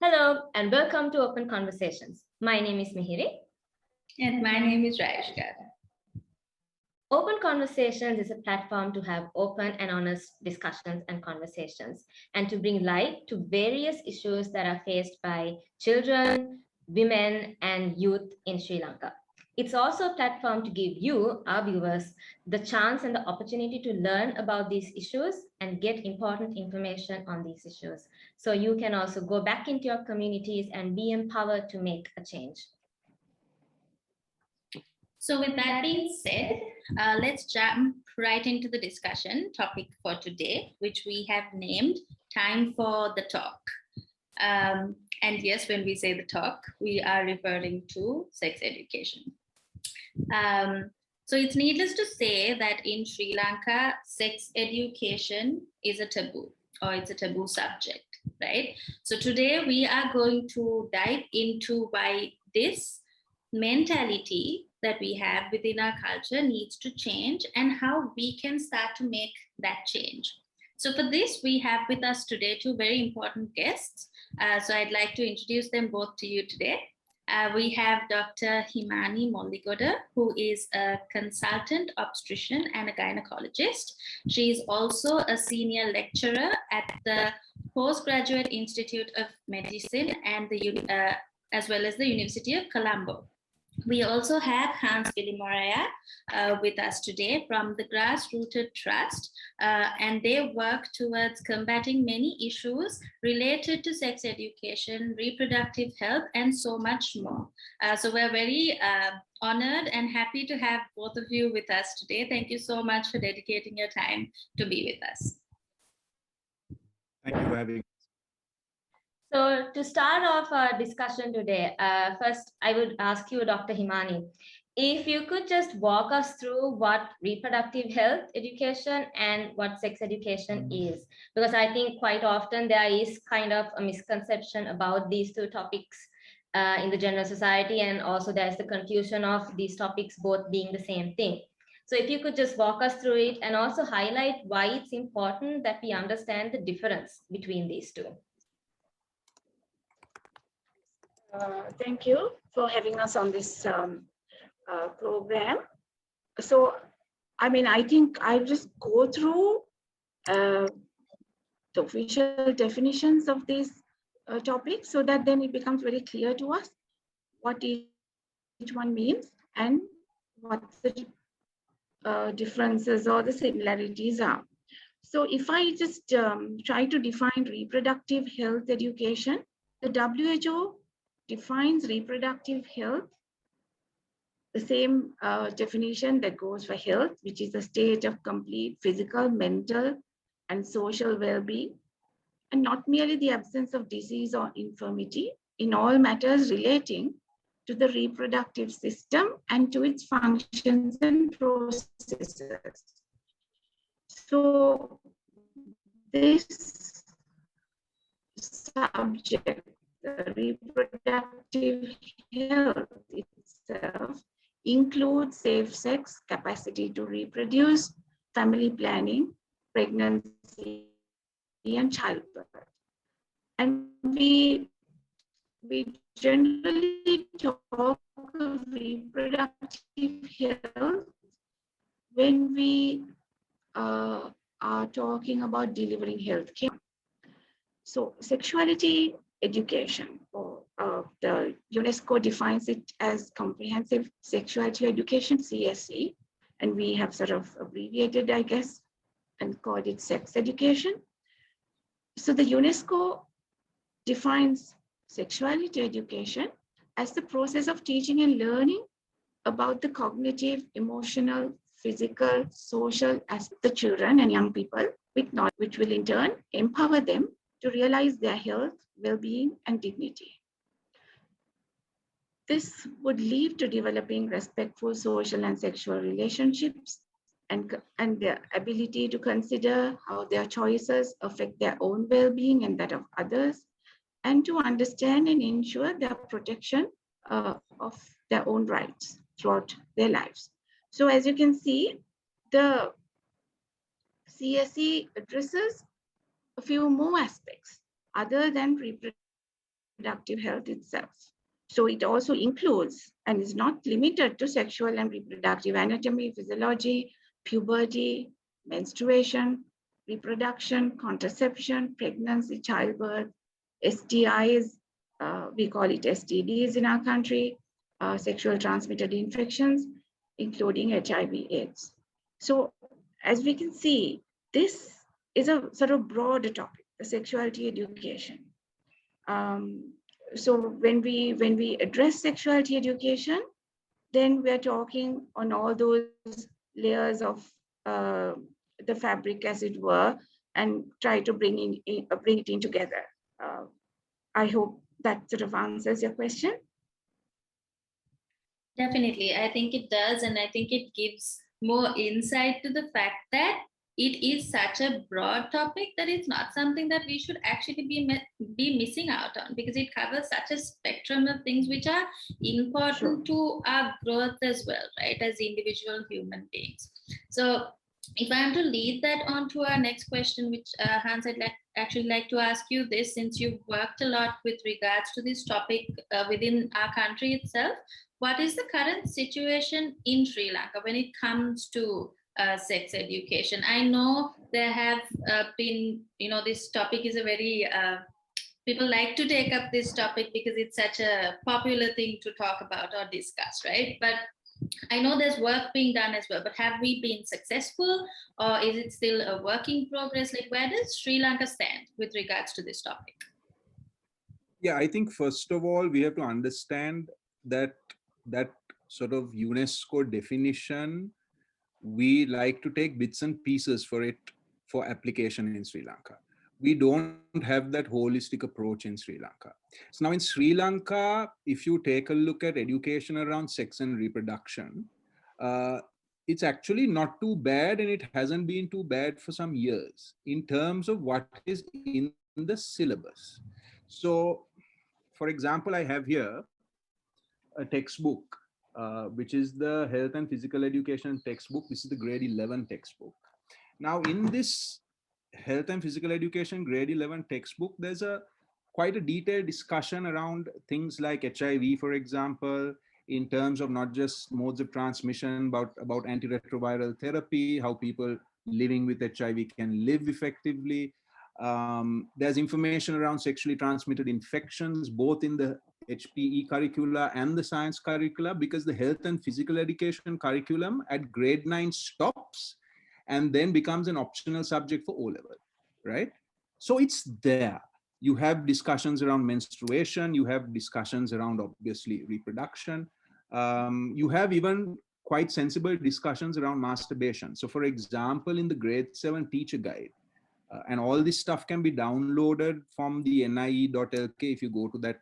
Hello and welcome to Open Conversations. My name is Mihiri. And my name is Rayushka. Open Conversations is a platform to have open and honest discussions and conversations and to bring light to various issues that are faced by children, women, and youth in Sri Lanka. It's also a platform to give you, our viewers, the chance and the opportunity to learn about these issues and get important information on these issues. So you can also go back into your communities and be empowered to make a change. So with that being said, let's jump right into the discussion topic for today, which we have named Time for the Talk. And yes, when we say the talk, we are referring to sex education. So it's needless to say that in Sri Lanka, sex education is a taboo, or it's a taboo subject, right? So today we are going to dive into why this mentality that we have within our culture needs to change and how we can start to make that change. So for this, we have with us today two very important guests. So I'd like to introduce them both to you today. We have Dr. Himani Molligoda, who is a consultant obstetrician and a gynecologist. She is also a senior lecturer at the Postgraduate Institute of Medicine and as well as the University of Colombo. We also have Hans Billimoria with us today from the Grassrooted Trust, and they work towards combating many issues related to sex education, reproductive health, and so much more. So we're very honored and happy to have both of you with us today. Thank you so much for dedicating your time to be with us. Thank you for having me. So to start off our discussion today, first I would ask you, Dr. Himani, if you could just walk us through what reproductive health education and what sex education is, because I think quite often there is kind of a misconception about these two topics in the general society, and also there's the confusion of these topics both being the same thing. So if you could just walk us through it and also highlight why it's important that we understand the difference between these two. Thank you for having us on this program. So, I think I'll just go through the official definitions of these topics so that then it becomes very clear to us what each one means and what the differences or the similarities are. So if I just try to define reproductive health education, the WHO defines reproductive health, the same definition that goes for health, which is a state of complete physical, mental, and social well-being, and not merely the absence of disease or infirmity in all matters relating to the reproductive system and to its functions and processes. So this subject, the reproductive health itself, includes safe sex, capacity to reproduce, family planning, pregnancy, and childbirth. And we generally talk of reproductive health when we are talking about delivering health care. So sexuality education, or the UNESCO defines it as comprehensive sexuality education, CSE, and we have sort of abbreviated, I guess, and called it sex education. So the UNESCO defines sexuality education as the process of teaching and learning about the cognitive, emotional, physical, social aspects of the children and young people with knowledge, which will in turn empower them to realize their health, well-being, and dignity. This would lead to developing respectful social and sexual relationships and their ability to consider how their choices affect their own well-being and that of others, and to understand and ensure their protection of their own rights throughout their lives. So as you can see, the CSE addresses a few more aspects other than reproductive reproductive health itself. So it also includes and is not limited to sexual and reproductive anatomy, physiology, puberty, menstruation, reproduction, contraception, pregnancy, childbirth, STIs, we call it STDs in our country, sexual transmitted infections, including HIV/AIDS. So as we can see, this is a sort of broad topic, the sexuality education. So when we address sexuality education, then we're talking on all those layers of the fabric, as it were, and try to bring it in together. I hope that sort of answers your question. Definitely, I think it does, and I think it gives more insight to the fact that it is such a broad topic that it's not something that we should actually be missing out on, because it covers such a spectrum of things which are important to our growth as well, right, as individual human beings. So if I am to lead that on to our next question, which Hans, I'd actually like to ask you this, since you've worked a lot with regards to this topic within our country itself. What is the current situation in Sri Lanka when it comes to sex education? I know there have been, this topic is a very, people like to take up this topic because it's such a popular thing to talk about or discuss, right? But I know there's work being done as well, but have we been successful, or is it still a work in progress? Like, where does Sri Lanka stand with regards to this topic? Yeah, I think first of all, we have to understand that sort of UNESCO definition, we like to take bits and pieces for application in Sri Lanka. We don't have that holistic approach in Sri Lanka. So now in Sri Lanka, if you take a look at education around sex and reproduction, it's actually not too bad, and it hasn't been too bad for some years in terms of what is in the syllabus. So, for example, I have here a textbook, which is the Health and Physical Education textbook. This is the grade 11 textbook. Now, in this Health and Physical Education grade 11 textbook, there's quite a detailed discussion around things like HIV, for example, in terms of not just modes of transmission, but about antiretroviral therapy, how people living with HIV can live effectively. There's information around sexually transmitted infections, both in the HPE curricula and the science curricula, because the health and physical education curriculum at grade 9 stops and then becomes an optional subject for O-level, right? So it's there. You have discussions around menstruation, you have discussions around, obviously, reproduction. You have even quite sensible discussions around masturbation. So for example, in the grade 7 teacher guide, and all this stuff can be downloaded from the nie.lk. If you go to that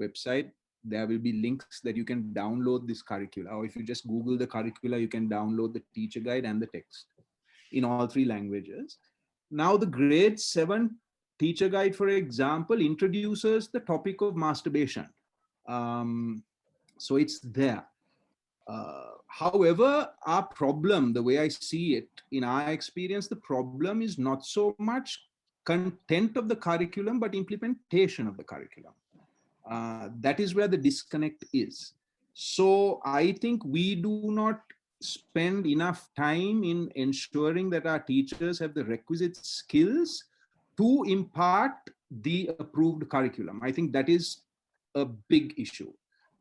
website, there will be links that you can download this curricula, or if you just Google the curricula, you can download the teacher guide and the text in all 3 languages. Now the grade 7 teacher guide, for example, introduces the topic of masturbation. So it's there. However, our problem, the way I see it, in our experience, the problem is not so much content of the curriculum, but implementation of the curriculum. That is where the disconnect is. So I think we do not spend enough time in ensuring that our teachers have the requisite skills to impart the approved curriculum. I think that is a big issue.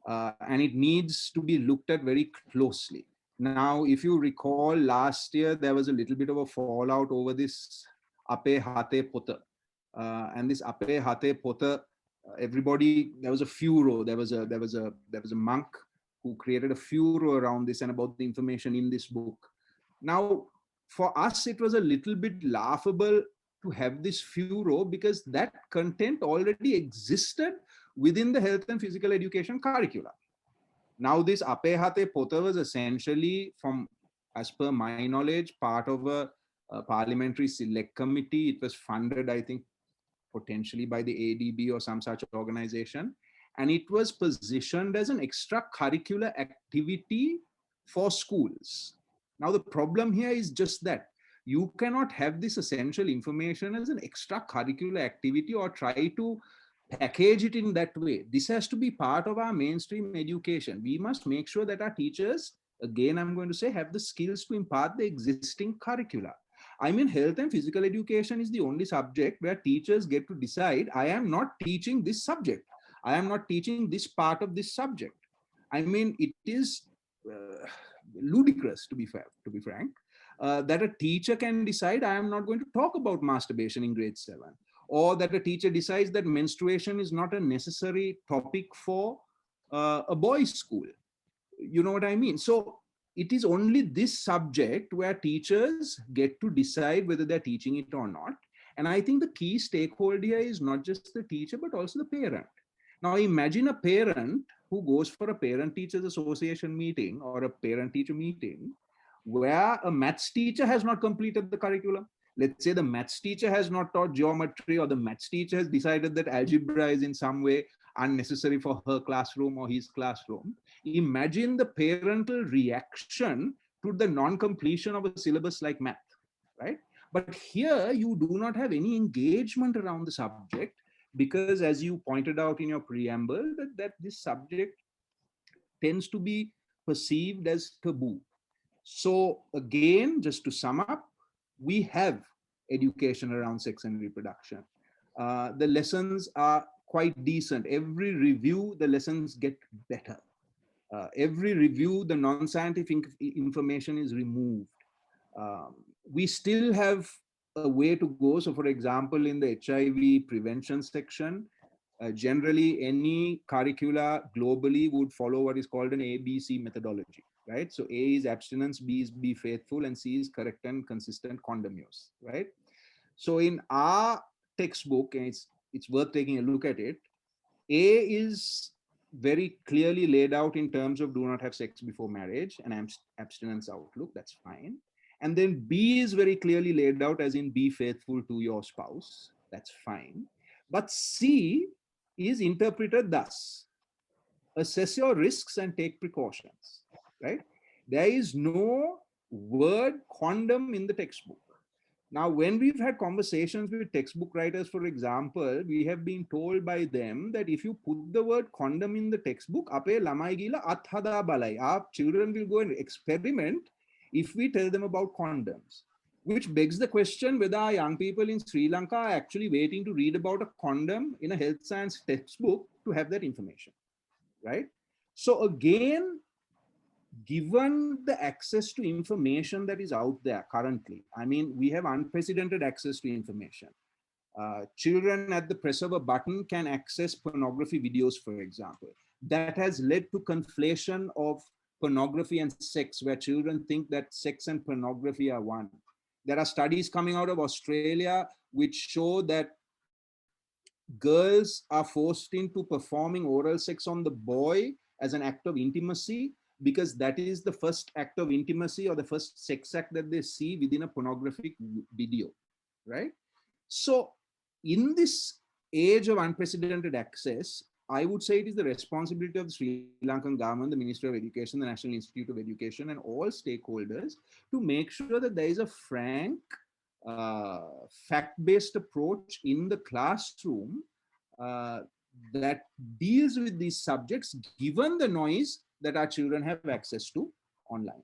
And it needs to be looked at very closely. Now, if you recall, last year, there was a little bit of a fallout over this Ape Hate Pota. And this Ape Hate Pota, everybody, there was a furor. There was a monk who created a furor around this and about the information in this book. Now, for us, it was a little bit laughable to have this furor because that content already existed within the health and physical education curricula. Now, this Ape Hate Pota was essentially, from, as per my knowledge, part of a parliamentary select committee. It was funded, I think, potentially by the ADB or some such organization. And it was positioned as an extracurricular activity for schools. Now, the problem here is just that you cannot have this essential information as an extracurricular activity or try to package it in that way. This has to be part of our mainstream education. We must make sure that our teachers, again, I'm going to say, have the skills to impart the existing curricula. I mean, health and physical education is the only subject where teachers get to decide, I am not teaching this subject. I am not teaching this part of this subject. I mean, it is ludicrous, to be frank, that a teacher can decide, I am not going to talk about masturbation in grade 7, or that a teacher decides that menstruation is not a necessary topic for a boys' school. You know what I mean? So it is only this subject where teachers get to decide whether they're teaching it or not. And I think the key stakeholder here is not just the teacher, but also the parent. Now imagine a parent who goes for a parent-teachers association meeting or a parent-teacher meeting where a maths teacher has not completed the curriculum. Let's say the maths teacher has not taught geometry, or the maths teacher has decided that algebra is in some way unnecessary for her classroom or his classroom. Imagine the parental reaction to the non-completion of a syllabus like math, right? But here you do not have any engagement around the subject, because as you pointed out in your preamble, that this subject tends to be perceived as taboo. So again, just to sum up, we have education around sex and reproduction. The lessons are quite decent. Every review, the lessons get better. Every review, the non-scientific information is removed. We still have a way to go. So for example, in the HIV prevention section, generally any curricula globally would follow what is called an ABC methodology, right? So A is abstinence, B is be faithful, and C is correct and consistent condom use, right? So in our textbook, and it's worth taking a look at it, A is very clearly laid out in terms of do not have sex before marriage and abstinence outlook, that's fine. And then B is very clearly laid out as in be faithful to your spouse, that's fine. But C is interpreted thus: assess your risks and take precautions, right? There is no word condom in the textbook. Now, when we've had conversations with textbook writers, for example, we have been told by them that if you put the word condom in the textbook, ape lamai gila at hada balai, our children will go and experiment if we tell them about condoms. Which begs the question whether our young people in Sri Lanka are actually waiting to read about a condom in a health science textbook to have that information, right? So again, given the access to information that is out there currently, I mean, we have unprecedented access to information. Children at the press of a button can access pornography videos, for example. That has led to conflation of pornography and sex, where children think that sex and pornography are one. There are studies coming out of Australia which show that girls are forced into performing oral sex on the boy as an act of intimacy, because that is the first act of intimacy or the first sex act that they see within a pornographic video, right? So in this age of unprecedented access, I would say it is the responsibility of the Sri Lankan government, the Ministry of Education, the National Institute of Education, and all stakeholders to make sure that there is a frank, fact-based approach in the classroom that deals with these subjects, given the noise that our children have access to online.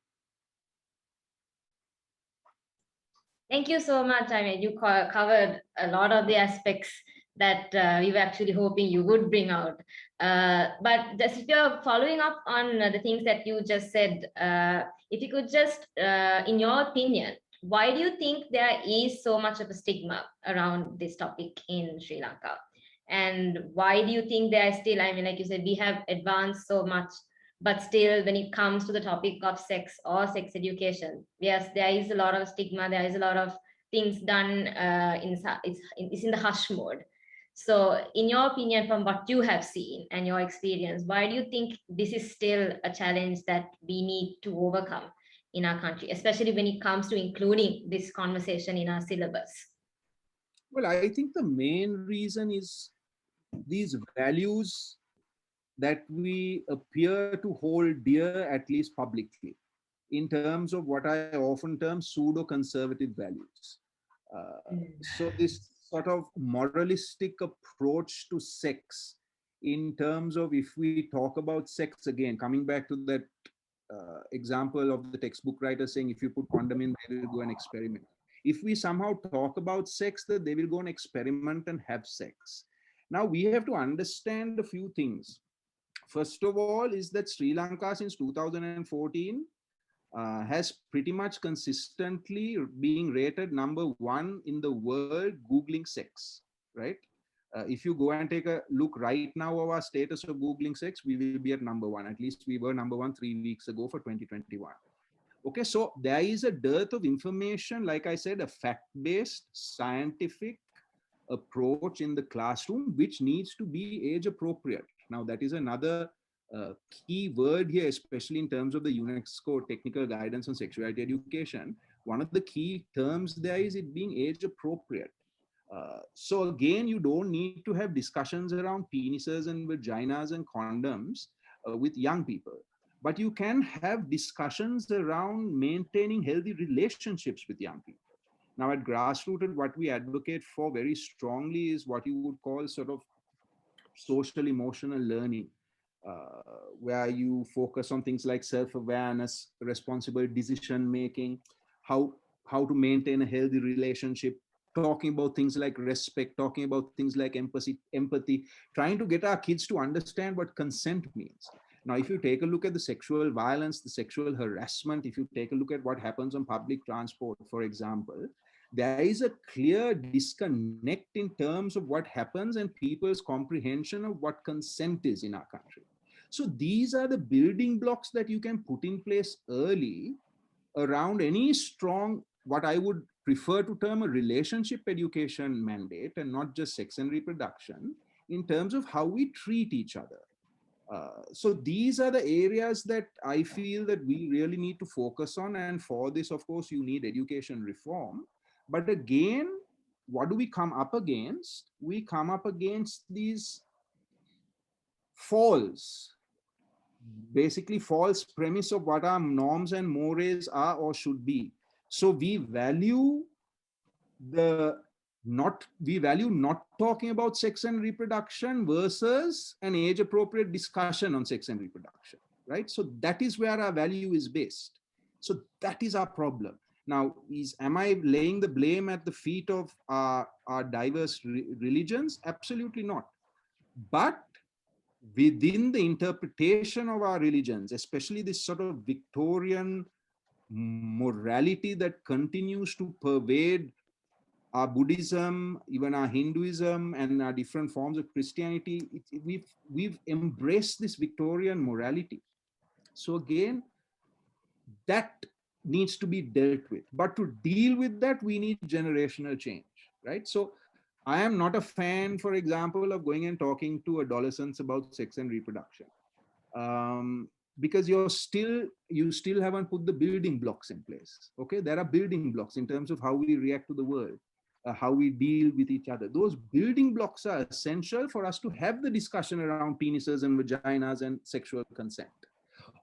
Thank you so much. I mean, you covered a lot of the aspects that we were actually hoping you would bring out. But just if you're following up on the things that you just said, if you could just, in your opinion, why do you think there is so much of a stigma around this topic in Sri Lanka? And why do you think there is still, I mean, like you said, we have advanced so much, but still when it comes to the topic of sex or sex education, yes, there is a lot of stigma, there is a lot of things done it's in the hush mode. So in your opinion, from what you have seen and your experience, why do you think this is still a challenge that we need to overcome in our country, especially when it comes to including this conversation in our syllabus? Well, I think the main reason is these values that we appear to hold dear, at least publicly, in terms of what I often term pseudo-conservative values. So this sort of moralistic approach to sex in terms of, if we talk about sex again, coming back to that example of the textbook writer saying, if you put condom in, they will go and experiment. If we somehow talk about sex, that they will go and experiment and have sex. Now we have to understand a few things. First of all is that Sri Lanka since 2014 has pretty much consistently being rated #1 in the world Googling sex, right? If you go and take a look right now of our status of Googling sex, we will be at #1. At least we were #1 3 weeks ago for 2021. Okay, so there is a dearth of information, like I said, a fact-based scientific approach in the classroom, which needs to be age appropriate. Now, that is another key word here, especially in terms of the UNESCO technical guidance on sexuality education. One of the key terms there is it being age appropriate. So again, you don't need to have discussions around penises and vaginas and condoms with young people, but you can have discussions around maintaining healthy relationships with young people. Now at Grassrooted, what we advocate for very strongly is what you would call sort of social emotional learning, where you focus on things like self-awareness, responsible decision making, how to maintain a healthy relationship, talking about things like respect, talking about things like empathy, trying to get our kids to understand what consent means. Now, if you take a look at the sexual violence, the sexual harassment, if you take a look at what happens on public transport, for example, there is a clear disconnect in terms of what happens and people's comprehension of what consent is in our country. So these are the building blocks that you can put in place early around any strong, what I would prefer to term a relationship education mandate, and not just sex and reproduction, in terms of how we treat each other. So these are the areas that I feel that we really need to focus on. And for this, of course, you need education reform. But again, what do we come up against? We come up against these basically false premise of what our norms and mores are or should be. So we value not talking about sex and reproduction versus an age appropriate discussion on sex and reproduction, right? So that is where our value is based. So that is our problem. Now, am I laying the blame at the feet of our diverse religions? Absolutely not. But within the interpretation of our religions, especially this sort of Victorian morality that continues to pervade our Buddhism, even our Hinduism, and our different forms of Christianity, we've embraced this Victorian morality. So again, that needs to be dealt with. But to deal with that, we need generational change, right? So I am not a fan, for example, of going and talking to adolescents about sex and reproduction, because you still haven't put the building blocks in place. Okay, there are building blocks in terms of how we react to the world, how we deal with each other. Those building blocks are essential for us to have the discussion around penises and vaginas and sexual consent.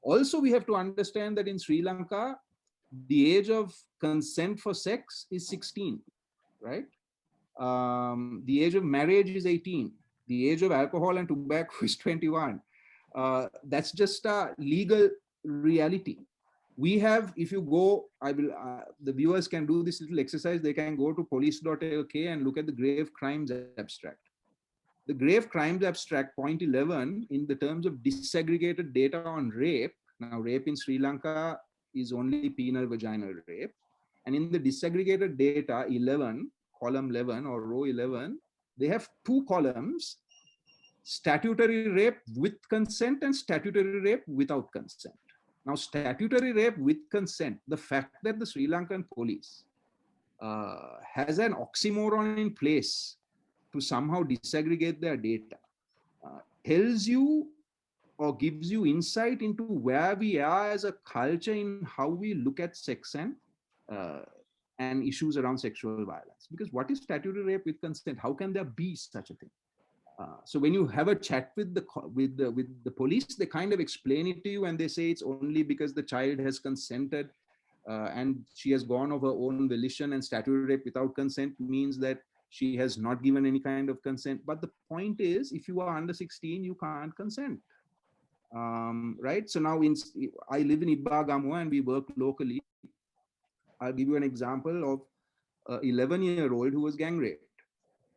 Also, we have to understand that in Sri Lanka, the age of consent for sex is 16, right? The age of marriage is 18. The age of alcohol and tobacco is 21. That's just a legal reality. We have, if you go, the viewers can do this little exercise. They can go to police.lk and look at the grave crimes abstract. The grave crimes abstract, point 11, in the terms of disaggregated data on rape. Now, rape in Sri Lanka is only penal vaginal rape. And in the disaggregated data 11, column 11 or row 11, they have 2 columns: statutory rape with consent and statutory rape without consent. Now, statutory rape with consent, the fact that the Sri Lankan police has an oxymoron in place to somehow disaggregate their data, tells you or gives you insight into where we are as a culture in how we look at sex and issues around sexual violence. Because what is statutory rape with consent? How can there be such a thing? So when you have a chat with the police, they kind of explain it to you, and they say it's only because the child has consented and she has gone of her own volition, and statutory rape without consent means that She has not given any kind of consent. But the point is, if you are under 16, you can't consent. Right? So now I live in Ibagamu and we work locally. I'll give you an example of an 11-year-old who was gang raped.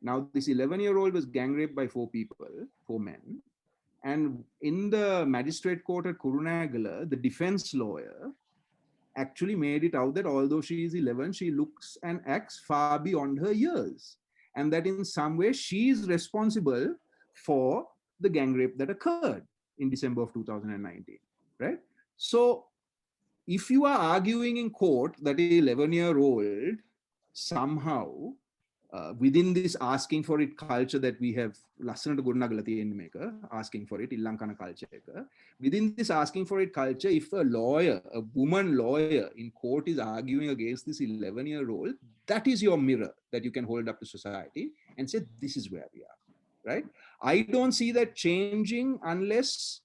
Now, this 11-year-old was gang raped by 4 people, 4 men. And in the magistrate court at Kurunagala, the defense lawyer actually made it out that although she is 11, she looks and acts far beyond her years. And that in some way, she is responsible for the gang rape that occurred in December of 2019, right? So if you are arguing in court that an 11-year-old somehow within this asking for it culture that we have lassanata ගොඩනගලා තියෙන්නේ මේක asking for it ඉල්ලංකන culture එක, within this asking for it culture, if a lawyer, a woman lawyer in court is arguing against this 11-year-old, that is your mirror that you can hold up to society and say, this is where we are, right? I don't see that changing unless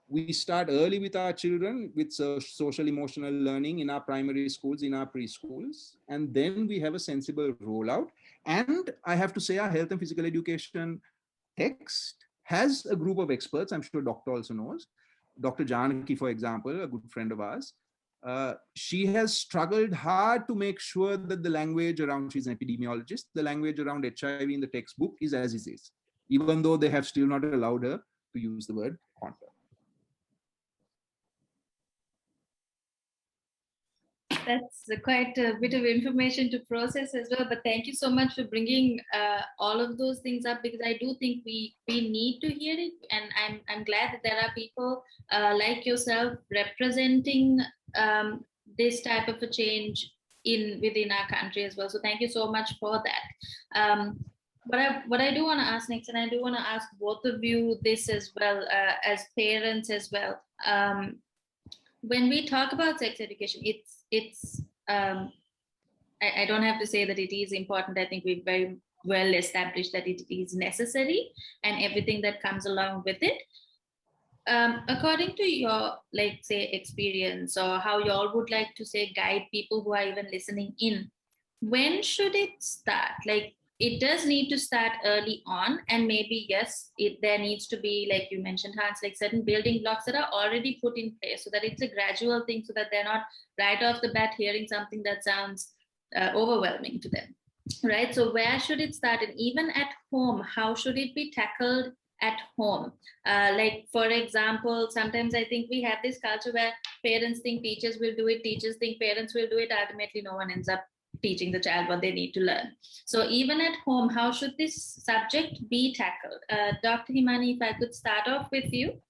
we start early with our children with social emotional learning in our primary schools, in our preschools, and then we have a sensible rollout. And I have to say, our health and physical education text has a group of experts. I'm sure Doctor also knows. Dr. Janaki, for example, a good friend of ours, she has struggled hard to make sure that the language around, she's an epidemiologist, the language around HIV in the textbook is as it is, even though they have still not allowed her to use the word quantum. That's quite a bit of information to process as well, but thank you so much for bringing all of those things up, because I do think we need to hear it, and I'm glad that there are people like yourself representing this type of a change within our country as well. So thank you so much for that. What I do want to ask next, and I do want to ask both of you this as well, as parents as well. When we talk about sex education, I don't have to say that it is important. I think we've very well established that it is necessary and everything that comes along with it. According to your, like, say, experience, or how you all would like to say guide people who are even listening in, when should it start? Like, it does need to start early on, and maybe, yes, there needs to be, like you mentioned, Hans, like certain building blocks that are already put in place so that it's a gradual thing, so that they're not right off the bat hearing something that sounds overwhelming to them, right? So where should it start? And even at home, how should it be tackled at home? Like, for example, sometimes I think we have this culture where parents think teachers will do it, teachers think parents will do it, ultimately no one ends up teaching the child what they need to learn. So even at home, how should this subject be tackled? Dr. Himani, if I could start off with you.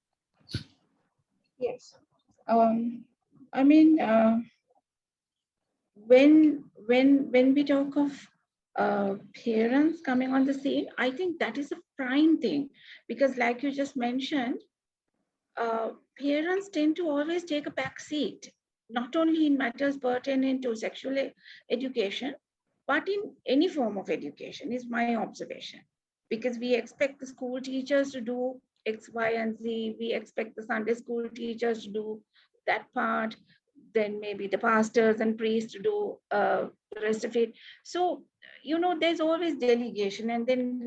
Yes. I mean, when we talk of parents coming on the scene, I think that is a prime thing, because like you just mentioned, parents tend to always take a back seat, not only in matters pertaining to sexual education, but in any form of education, is my observation. Because we expect the school teachers to do X, Y, and Z. We expect the Sunday school teachers to do that part. Then maybe the pastors and priests to do the rest of it. So, there's always delegation. And then,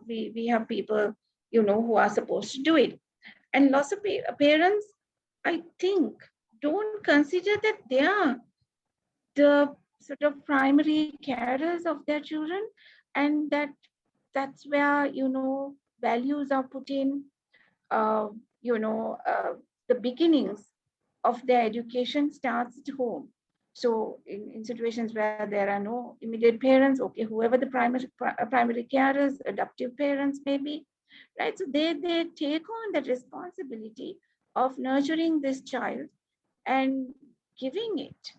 we have people, who are supposed to do it. And lots of parents, I think, don't consider that they are the sort of primary carers of their children, and that's where, values are put in, the beginnings of their education starts at home. So in situations where there are no immediate parents, okay, whoever the primary carers, adoptive parents maybe, right? So they take on the responsibility of nurturing this child and giving it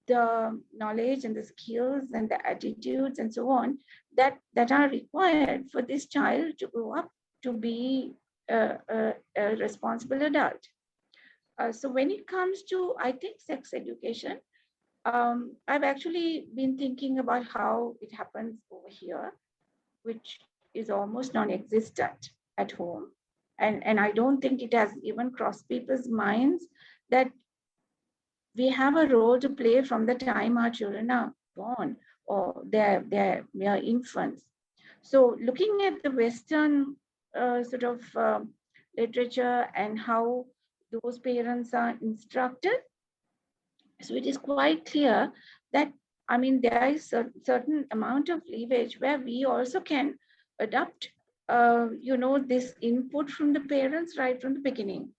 the knowledge and the skills and the attitudes and so on that are required for this child to grow up to be a responsible adult. So when it comes to, I think, sex education, I've actually been thinking about how it happens over here, which is almost non-existent at home. And I don't think it has even crossed people's minds that we have a role to play from the time our children are born. or they're mere infants. So looking at the Western sort of literature and how those parents are instructed, so it is quite clear that, I mean, there is a certain amount of leverage where we also can adopt, this input from the parents right from the beginning.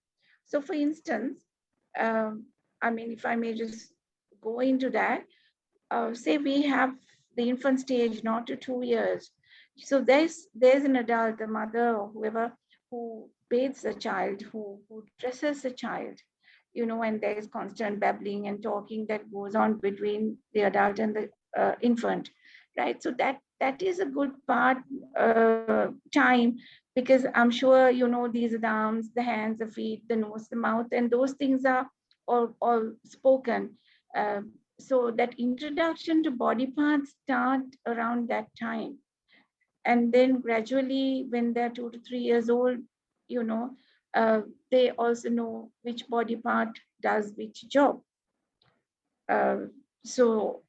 So for instance, I mean, if I may just go into that, say we have the infant stage, not to 2 years. So there's an adult, a mother or whoever, who bathes a child, who dresses a child, and there is constant babbling and talking that goes on between the adult and the infant, right? So that is a good part time, because I'm sure these are the arms, the hands, the feet, the nose, the mouth, and those things are all spoken. So that introduction to body parts start around that time, and then gradually when they're 2 to 3 years old, you know they also know which body part does which job. uh, so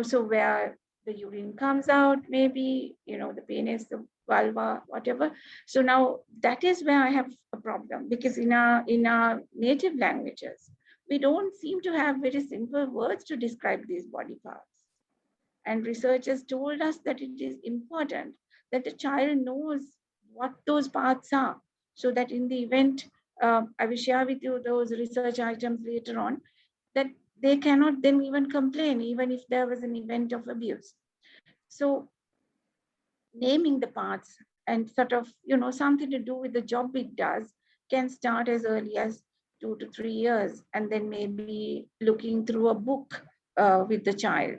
so where the urine comes out, maybe the penis, the vulva, whatever. So now that is where I have a problem, because in our native languages we don't seem to have very simple words to describe these body parts. And researchers told us that it is important that the child knows what those parts are, so that in the event, I will share with you those research items later on, that they cannot then even complain, even if there was an event of abuse. So naming the parts and sort of, something to do with the job it does can start as early as 2 to 3 years, and then maybe looking through a book with the child,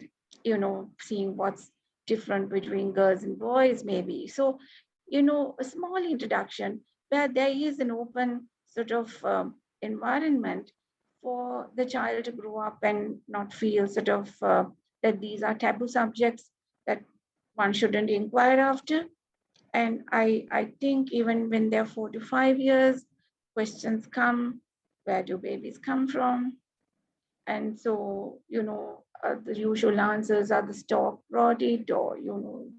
seeing what's different between girls and boys, maybe. So, a small introduction where there is an open sort of environment for the child to grow up and not feel sort of that these are taboo subjects that one shouldn't inquire after. And I think even when they're 4 to 5 years, questions come: where do babies come from? And so, the usual answers are the stork brought it, or,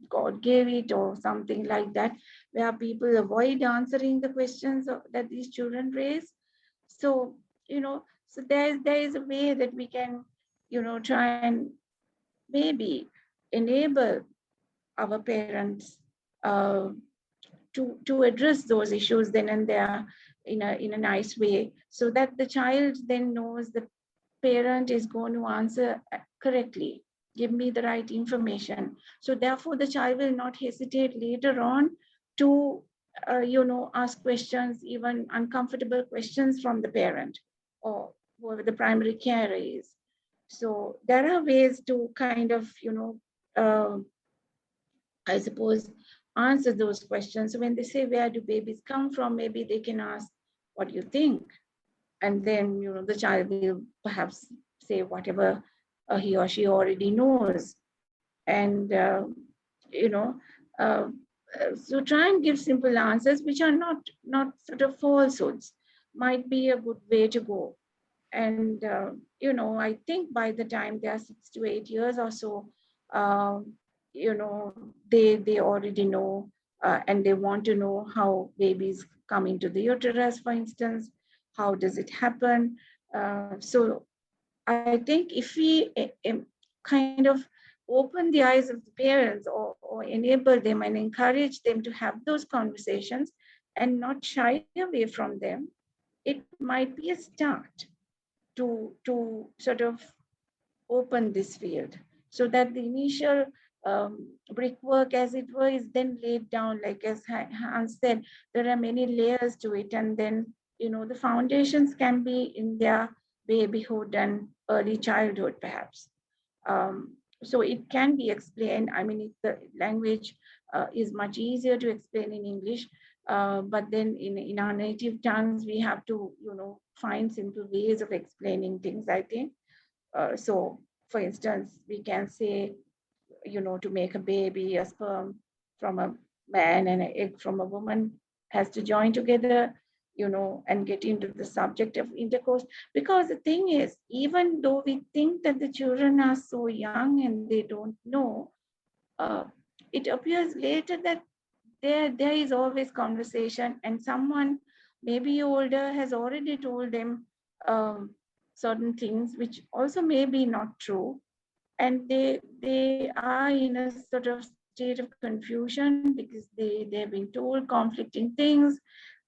God gave it, or something like that, where people avoid answering the questions that these children raise. So, so there is a way that we can, try and maybe enable our parents uh, to address those issues then and there in a nice way, so that the child then knows the parent is going to answer correctly, give me the right information. So therefore the child will not hesitate later on to ask questions, even uncomfortable questions, from the parent or whoever the primary carer is. So there are ways to kind of uh, I suppose, answer those questions. So when they say, where do babies come from? Maybe they can ask, what do you think? And then, the child will perhaps say whatever he or she already knows. And, you know, uh, so try and give simple answers, which are not sort of falsehoods, might be a good way to go. And, I think by the time they are 6 to 8 years or so, um, they already know, and they want to know how babies come into the uterus, for instance. How does it happen? So I think if we kind of open the eyes of the parents, or enable them and encourage them to have those conversations and not shy away from them, it might be a start to sort of open this field, so that the initial brickwork, as it were, is then laid down. Like as Hans said, there are many layers to it, and then the foundations can be in their babyhood and early childhood, perhaps. So it can be explained. I mean, the language is much easier to explain in English, but then in our native tongues, we have to, find simple ways of explaining things, I think. So, for instance, we can say, to make a baby, a sperm from a man and an egg from a woman has to join together. and get into the subject of intercourse. Because the thing is, even though we think that the children are so young and they don't know, it appears later that there is always conversation, and someone maybe older has already told them certain things which also may be not true, and they are in a sort of state of confusion because they've been told conflicting things,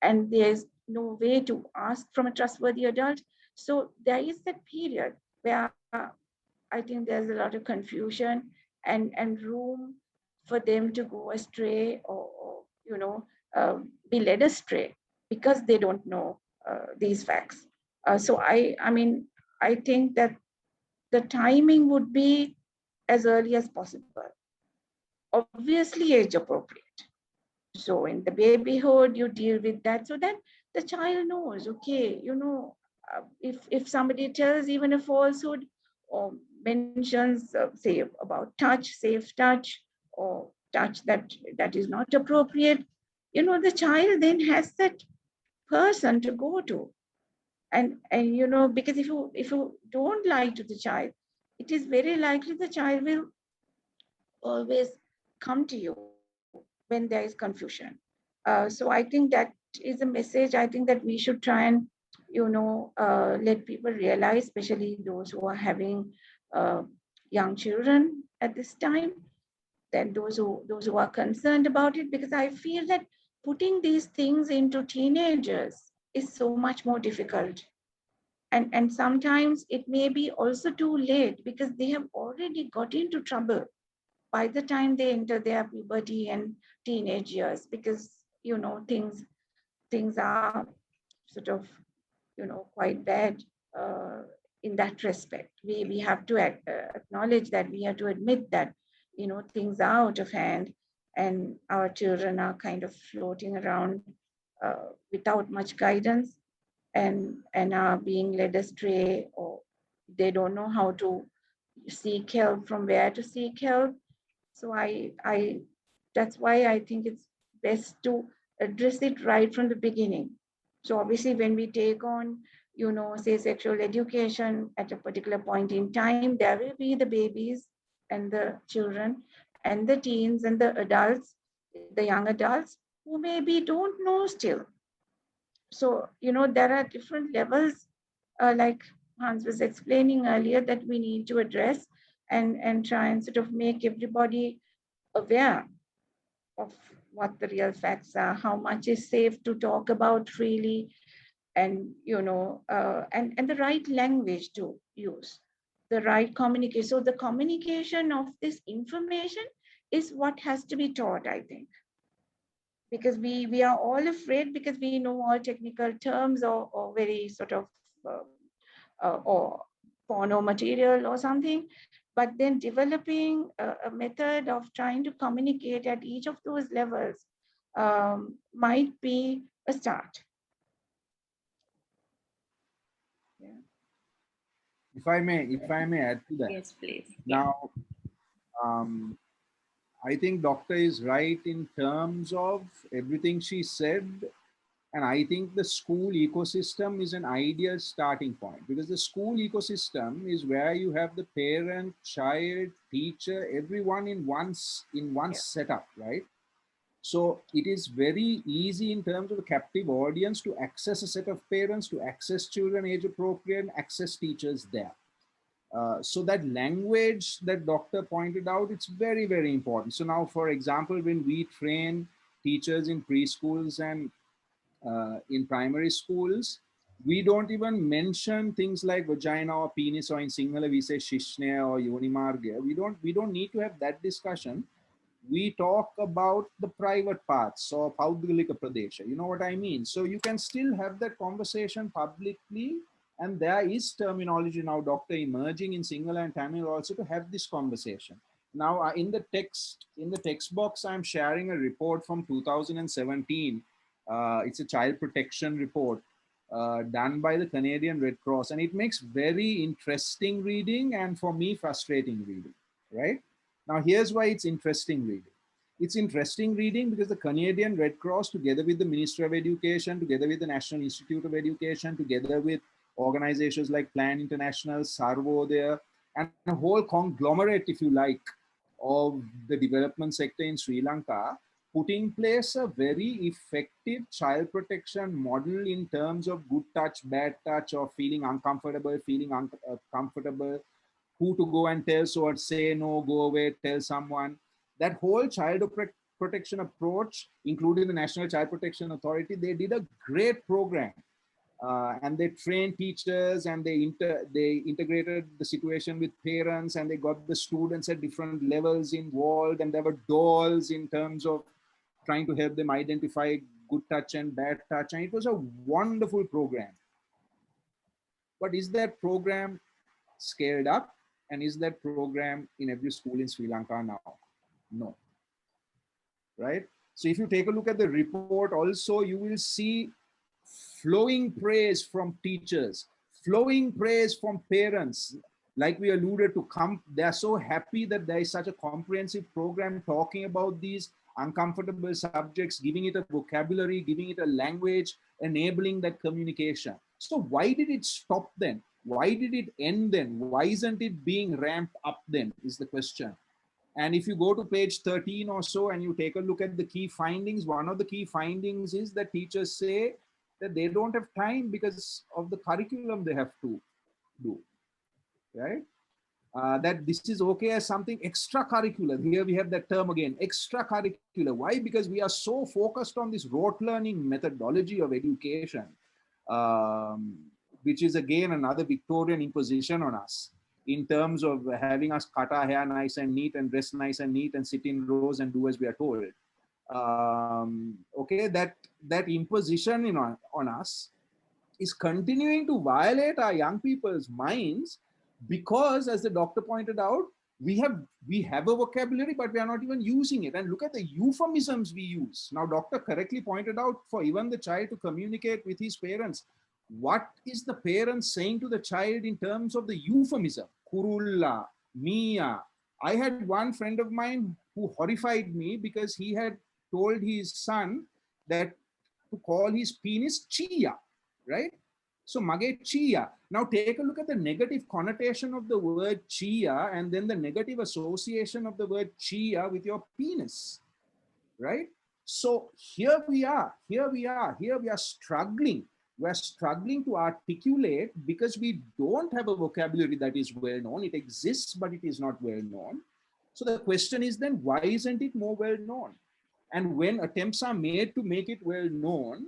and there's no way to ask from a trustworthy adult. So there is that period where I think there's a lot of confusion and room for them to go astray, or be led astray because they don't know these facts. So I mean, I think that the timing would be as early as possible, obviously age appropriate. So in the babyhood, you deal with that so that the child knows, okay, if somebody tells even a falsehood or mentions, say, about touch, safe touch, or touch that is not appropriate, the child then has that person to go to. And because if you don't lie to the child, it is very likely the child will always come to you when there is confusion. So I think that is a message I think that we should try and let people realize, especially those who are having young children at this time, that those who are concerned about it, because I feel that putting these things into teenagers is so much more difficult. And sometimes it may be also too late because they have already got into trouble by the time they enter their puberty and teenage years, because things are sort of quite bad in that respect. We have to acknowledge that, we have to admit that things are out of hand, and our children are kind of floating around without much guidance, and are being led astray, or they don't know how to seek help, from where to seek help. So I that's why I think it's best to address it right from the beginning. So obviously when we take on, say, sexual education at a particular point in time, there will be the babies and the children and the teens and the adults, the young adults, who maybe don't know still. So, there are different levels, like Hans was explaining earlier, that we need to address and try and sort of make everybody aware of what the real facts are, how much is safe to talk about freely, and and the right language to use, the right communication. So the communication of this information is what has to be taught, I think, because we are all afraid because we know all technical terms, or very sort of or porno material or something. But then developing a method of trying to communicate at each of those levels might be a start. Yeah. If I may add to that. Yes, please. Now, I think doctor is right in terms of everything she said. And I think the school ecosystem is an ideal starting point, because the school ecosystem is where you have the parent, child, teacher, everyone in one setup, right? So it is very easy in terms of a captive audience to access a set of parents, to access children age appropriate, access teachers there. So that language that doctor pointed out, it's very, very important. So now, for example, when we train teachers in preschools and in primary schools, we don't even mention things like vagina or penis, or in Sinhala we say shishne or yonimarga. We don't need to have that discussion. We talk about the private parts, or paudgalika pradesha. You know what I mean? So you can still have that conversation publicly, and there is terminology now, doctor, emerging in Sinhala and Tamil also to have this conversation. Now, in the text box, I'm sharing a report from 2017. It's a child protection report done by the Canadian Red Cross, and it makes very interesting reading, and for me, frustrating reading, right? Now, here's why it's interesting reading. It's interesting reading because the Canadian Red Cross, together with the Ministry of Education, together with the National Institute of Education, together with organizations like Plan International, Sarvodaya, and a whole conglomerate, if you like, of the development sector in Sri Lanka, put in place a very effective child protection model in terms of good touch, bad touch, or feeling uncomfortable, feeling comfortable, who to go and tell, so say no, go away, tell someone. That whole child protection approach, including the National Child Protection Authority, they did a great program. And they trained teachers, and they integrated the situation with parents, and they got the students at different levels involved, and there were dolls in terms of trying to help them identify good touch and bad touch, and it was a wonderful program. But is that program scaled up, and is that program in every school in Sri Lanka now? No. Right? So if you take a look at the report also, you will see flowing praise from teachers, flowing praise from parents. Like we alluded to, they are so happy that there is such a comprehensive program talking about these uncomfortable subjects, giving it a vocabulary, giving it a language, enabling that communication. So why did it stop then? Why did it end then? Why isn't it being ramped up then, is the question. And if you go to page 13 or so and you take a look at the key findings, one of the key findings is that teachers say that they don't have time because of the curriculum they have to do, right? That this is okay as something extracurricular. Here we have that term again, extracurricular. Why? Because we are so focused on this rote learning methodology of education, which is again another Victorian imposition on us in terms of having us cut our hair nice and neat and dress nice and neat and sit in rows and do as we are told. Okay, that imposition on us is continuing to violate our young people's minds, because as the doctor pointed out, we have a vocabulary, but we are not even using it. And look at the euphemisms we use. Now, doctor correctly pointed out, for even the child to communicate with his parents, what is the parent saying to the child in terms of the euphemism? Kurulla, Mia. I had one friend of mine who horrified me because he had told his son that to call his penis chia, right? So mage chia. Now take a look at the negative connotation of the word chia and then the negative association of the word chia with your penis, right? So here we are struggling. We're struggling to articulate because we don't have a vocabulary that is well known. It exists, but it is not well known. So the question is then, why isn't it more well known? And when attempts are made to make it well known,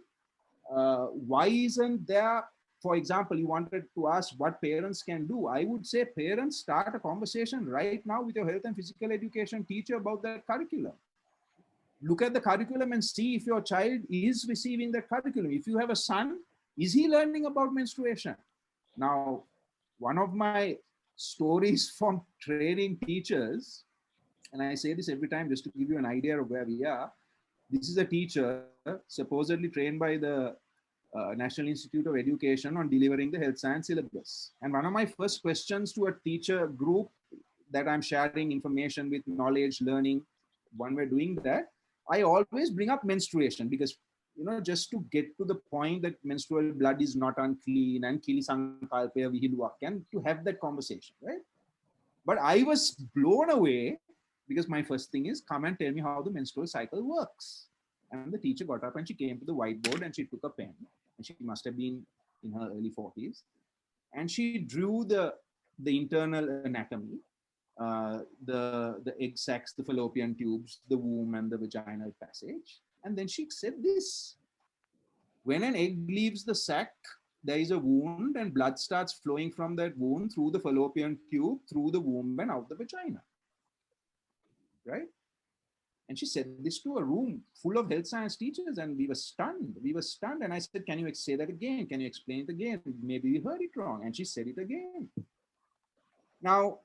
why isn't there, for example, you wanted to ask what parents can do. I would say parents start a conversation right now with your health and physical education teacher about that curriculum. Look at the curriculum and see if your child is receiving that curriculum. If you have a son, is he learning about menstruation? Now, one of my stories from training teachers, and I say this every time just to give you an idea of where we are. This is a teacher supposedly trained by the National Institute of Education on delivering the health science syllabus. And one of my first questions to a teacher group that I'm sharing information with, knowledge, learning, when we're doing that, I always bring up menstruation because, just to get to the point that menstrual blood is not unclean and kilisankalpaya vihiluak, and to have that conversation, right? But I was blown away because my first thing is, come and tell me how the menstrual cycle works. And the teacher got up and she came to the whiteboard and she took a pen, and she must have been in her early 40s. And she drew the internal anatomy, the egg sacs, the fallopian tubes, the womb and the vaginal passage. And then she said this: when an egg leaves the sac, there is a wound and blood starts flowing from that wound through the fallopian tube, through the womb and out the vagina, right? And she said this to a room full of health science teachers, and we were stunned. And I said, can you say that again? Can you explain it again? Maybe we heard it wrong. And she said it again. Now,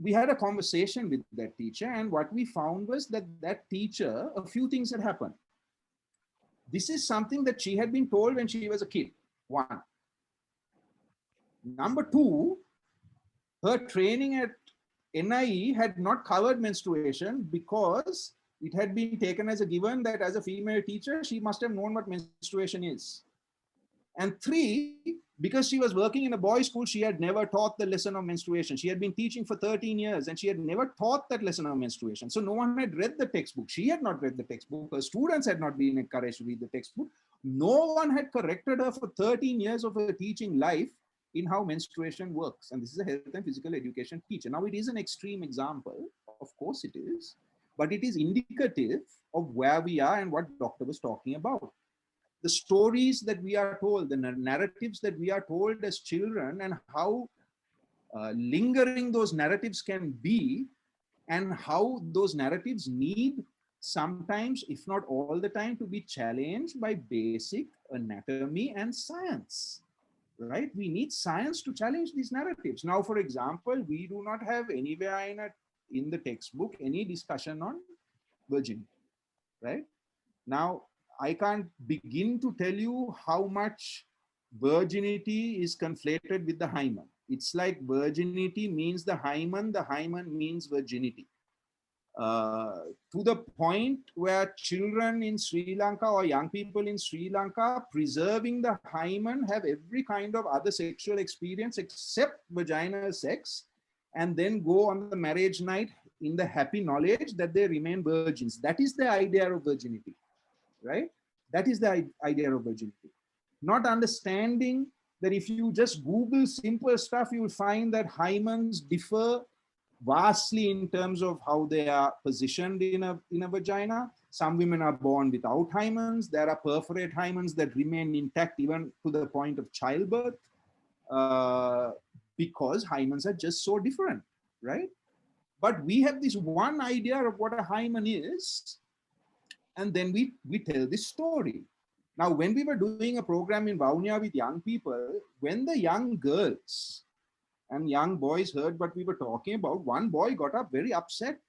we had a conversation with that teacher, and what we found was that that teacher, a few things had happened. This is something that she had been told when she was a kid, one. Number two, her training at NIE had not covered menstruation because it had been taken as a given that as a female teacher, she must have known what menstruation is. And three, because she was working in a boys' school, she had never taught the lesson of menstruation. She had been teaching for 13 years and she had never taught that lesson of menstruation. So no one had read the textbook. She had not read the textbook. Her students had not been encouraged to read the textbook. No one had corrected her for 13 years of her teaching life in how menstruation works. And this is a health and physical education teacher. Now, it is an extreme example. Of course it is. But it is indicative of where we are and what doctor was talking about. The stories that we are told, the narratives that we are told as children, and how lingering those narratives can be, and how those narratives need sometimes, if not all the time, to be challenged by basic anatomy and science, right? We need science to challenge these narratives. Now, for example, we do not have anywhere in the textbook any discussion on virginity, right? Now, I can't begin to tell you how much virginity is conflated with the hymen. It's like virginity means the hymen means virginity. To the point where children in Sri Lanka or young people in Sri Lanka preserving the hymen have every kind of other sexual experience except vaginal sex, and then go on the marriage night in the happy knowledge that they remain virgins. That is the idea of virginity, right? That is the idea of virginity. Not understanding that if you just Google simple stuff, you will find that hymens differ vastly in terms of how they are positioned in a vagina. Some women are born without hymens. There are perforate hymens that remain intact even to the point of childbirth, because hymens are just so different, right? But we have this one idea of what a hymen is, and then we tell this story. Now, when we were doing a program in Vaunia with young people, when the young girls and young boys heard what we were talking about, one boy got up very upset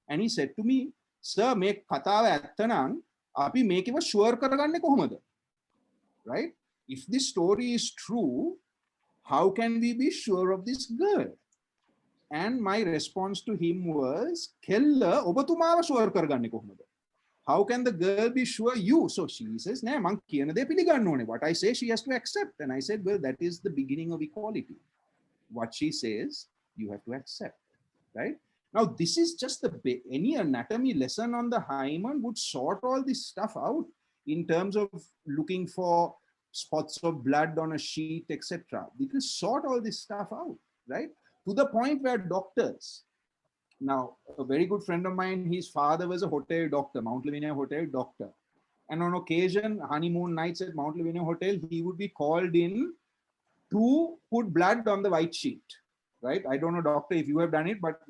and he said to me, "Sir, make katawa ඇත්තනම් අපි මේකව sure කරගන්නේ කොහොමද?" Right? If this story is true, how can we be sure of this girl? And my response to him was, "කෙල්ල ඔබතුමාව sure කරගන්නේ කොහොමද? How can the girl be sure you?" So she says, "නෑ මං කියන දේ පිළිගන්න ඕනේ. What I say, she has to accept." And I said, "Well, that is the beginning of equality. What she says, you have to accept, right?" Now, this is just any anatomy lesson on the hymen would sort all this stuff out in terms of looking for spots of blood on a sheet, etc. They can sort all this stuff out, right? To the point where doctors, now, a very good friend of mine, his father was a hotel doctor, Mount Lavinia Hotel doctor. And on occasion, honeymoon nights at Mount Lavinia Hotel, he would be called in to put blood on the white sheet, right? I don't know, doctor, if you have done it, but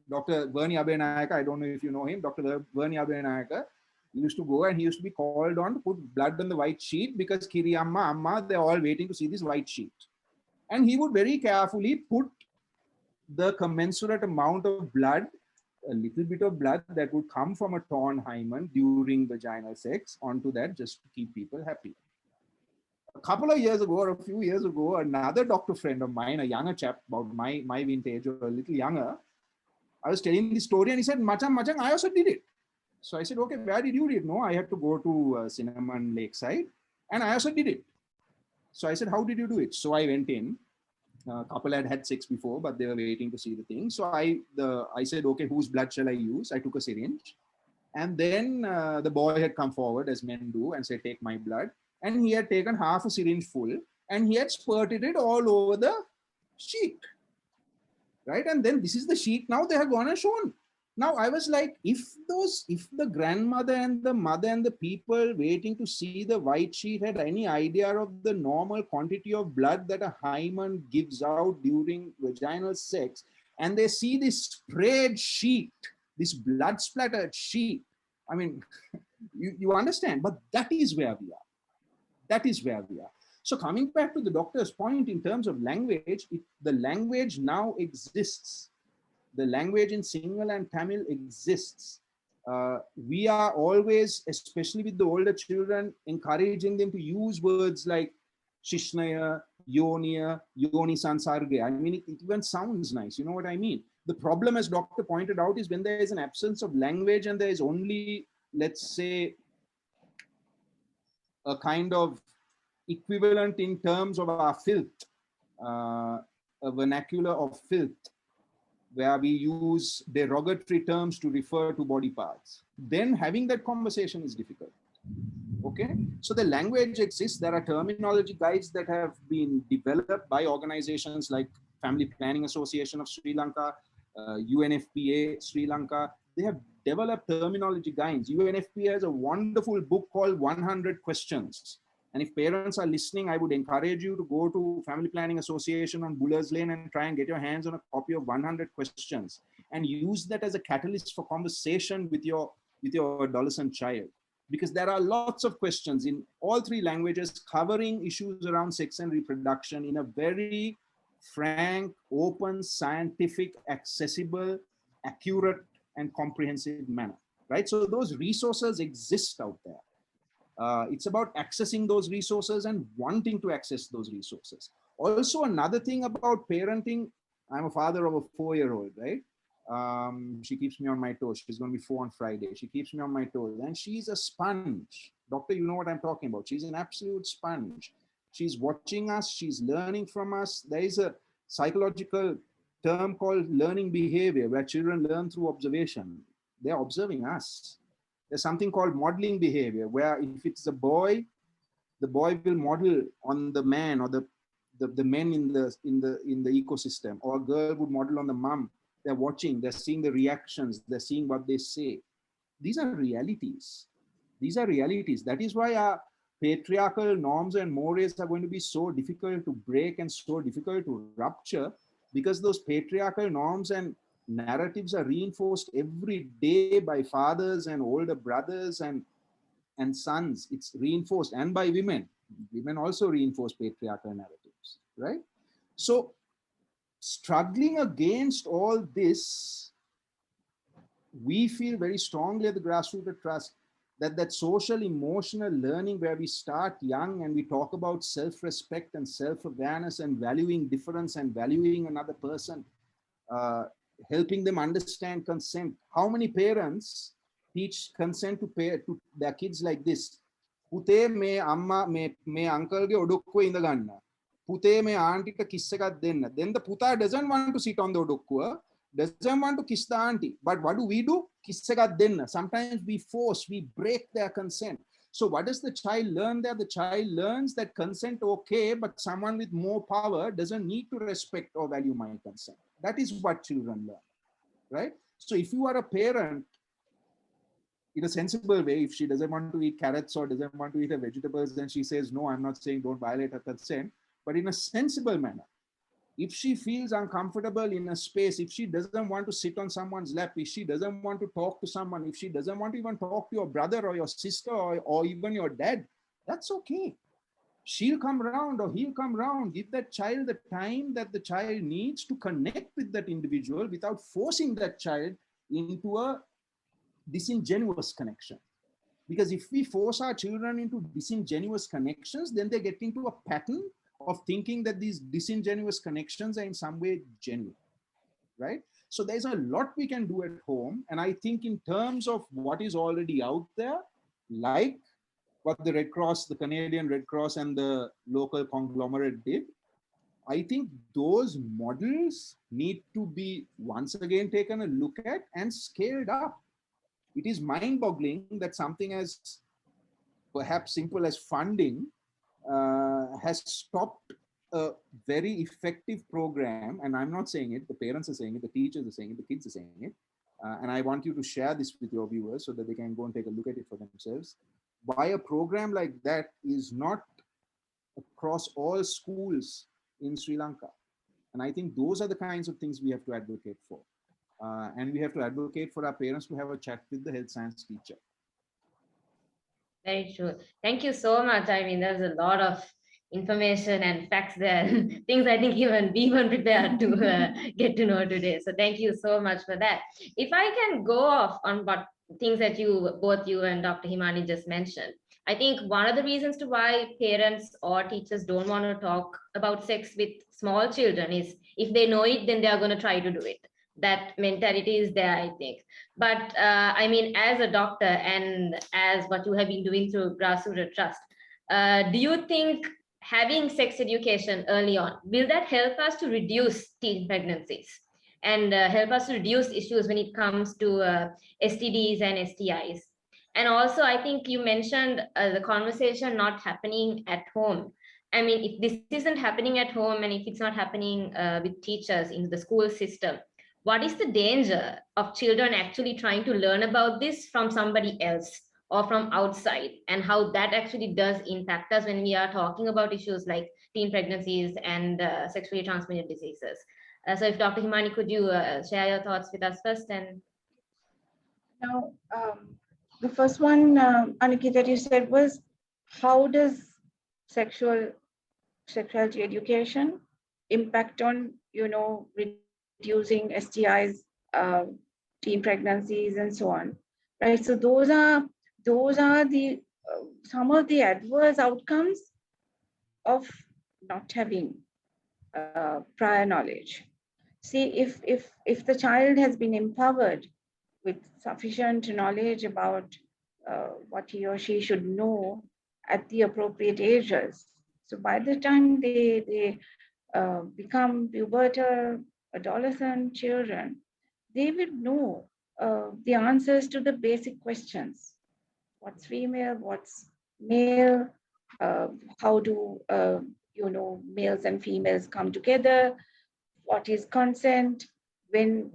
Dr. Verni Abenayaka, I don't know if you know him, Dr. Verni Abenayaka used to go and he used to be called on to put blood on the white sheet because Kiri Amma, they're all waiting to see this white sheet. And he would very carefully put the commensurate amount of blood, a little bit of blood that would come from a torn hymen during vaginal sex onto that just to keep people happy. A couple of years ago, or a few years ago, another doctor friend of mine, a younger chap, about my vintage or a little younger, I was telling the story and he said, Machang, I also did it. So I said, "Okay, where did you do it?" "No, I had to go to Cinnamon Lakeside and I also did it." So I said, "How did you do it?" So I went in. A couple had sex before, but they were waiting to see the thing. So I said, "Okay, whose blood shall I use?" I took a syringe. And then the boy had come forward, as men do, and said, "Take my blood." And he had taken half a syringe full and he had spurted it all over the sheet. Right? And then this is the sheet now they have gone and shown. Now I was like, if the grandmother and the mother and the people waiting to see the white sheet had any idea of the normal quantity of blood that a hymen gives out during vaginal sex, and they see this sprayed sheet, this blood splattered sheet, I mean, you understand, but that is where we are. That is where we are. So coming back to the doctor's point in terms of language, the language now exists. The language in Sinhala and Tamil exists. We are always, especially with the older children, encouraging them to use words like Shishnaya, Yoniya, Yoni Sansarge. I mean, it even sounds nice. You know what I mean? The problem, as doctor pointed out, is when there is an absence of language and there is only, let's say, a kind of equivalent in terms of our filth, a vernacular of filth, where we use derogatory terms to refer to body parts, then having that conversation is difficult. Okay, so the language exists. There are terminology guides that have been developed by organizations like Family Planning Association of Sri Lanka, UNFPA Sri Lanka. They have developed terminology guides. UNFPA has a wonderful book called 100 Questions. And if parents are listening, I would encourage you to go to Family Planning Association on Buller's Lane and try and get your hands on a copy of 100 Questions and use that as a catalyst for conversation with your adolescent child. Because there are lots of questions in all three languages covering issues around sex and reproduction in a very frank, open, scientific, accessible, accurate, and comprehensive manner, right? So those resources exist out there. It's about accessing those resources and wanting to access those resources. Also, another thing about parenting, I'm a father of a 4-year-old, right? She keeps me on my toes. She's going to be 4 on Friday. She keeps me on my toes and she's a sponge. Doctor, you know what I'm talking about. She's an absolute sponge. She's watching us. She's learning from us. There is a psychological term called learning behavior where children learn through observation. They're observing us. There's something called modeling behavior where if it's a boy, the boy will model on the man or the men in the ecosystem, or a girl would model on the mom. They're watching, they're seeing the reactions, they're seeing what they say. These are realities. These are realities. That is why our patriarchal norms and mores are going to be so difficult to break and so difficult to rupture, because those patriarchal norms and narratives are reinforced every day by fathers and older brothers and sons. It's reinforced, and by women. Women also reinforce patriarchal narratives, right? So struggling against all this, we feel very strongly at the Grassroots Trust that social emotional learning where we start young and we talk about self-respect and self-awareness and valuing difference and valuing another person, helping them understand consent. How many parents teach consent to their kids like this? Pute me amma me uncle ge odokkuwa inda ganna. Pute me auntie ta kiss එකක් දෙන්න. Then the puta doesn't want to sit on the odokkuwa, doesn't want to kiss the auntie. But what do? Kiss එකක් දෙන්න. Sometimes we force, we break their consent. So what does the child learn there? The child learns that consent okay, but someone with more power doesn't need to respect or value my consent. That is what children learn, right? So if you are a parent, in a sensible way, if she doesn't want to eat carrots or doesn't want to eat her vegetables, then she says, no, I'm not saying don't violate her consent, but in a sensible manner. If she feels uncomfortable in a space, if she doesn't want to sit on someone's lap, if she doesn't want to talk to someone, if she doesn't want to even talk to your brother or your sister or even your dad, that's okay. She'll come around or he'll come around. Give that child the time that the child needs to connect with that individual without forcing that child into a disingenuous connection. Because if we force our children into disingenuous connections, then they get into a pattern of thinking that these disingenuous connections are in some way genuine, right? So there's a lot we can do at home. And I think in terms of what is already out there, like what the Red Cross, the Canadian Red Cross and the local conglomerate did, I think those models need to be once again taken a look at and scaled up. It is mind-boggling that something as perhaps simple as funding has stopped a very effective program. And I'm not saying it, the parents are saying it, the teachers are saying it, the kids are saying it. And I want you to share this with your viewers so that they can go and take a look at it for themselves. Why a program like that is not across all schools in Sri Lanka. And I think those are the kinds of things we have to advocate for. And we have to advocate for our parents to have a chat with the health science teacher. Very true. Thank you so much. I mean, there's a lot of information and facts there, things I think even we weren't prepared to get to know today. So thank you so much for that. If I can go off on what things that both you and Dr. Himani just mentioned, I think one of the reasons to why parents or teachers don't want to talk about sex with small children is if they know it, then they are going to try to do it. that mentality is there, I think. But I mean, as a doctor and as what you have been doing through Grassroots Trust, do you think having sex education early on, will that help us to reduce teen pregnancies and help us to reduce issues when it comes to STDs and STIs? And also, I think you mentioned the conversation not happening at home. I mean, if this isn't happening at home and if it's not happening with teachers in the school system, what is the danger of children actually trying to learn about this from somebody else or from outside, and how that actually does impact us when we are talking about issues like teen pregnancies and sexually transmitted diseases? So if Dr. Himani, could you share your thoughts with us first? And Now, the first one, Aniki, that you said was, how does sexuality education impact on, reducing STIs, teen pregnancies, and so on, right? So those are the some of the adverse outcomes of not having prior knowledge. See, if the child has been empowered with sufficient knowledge about what he or she should know at the appropriate ages, so by the time they become pubertal, adolescent children, they will know the answers to the basic questions: what's female, what's male, how do males and females come together, what is consent, when,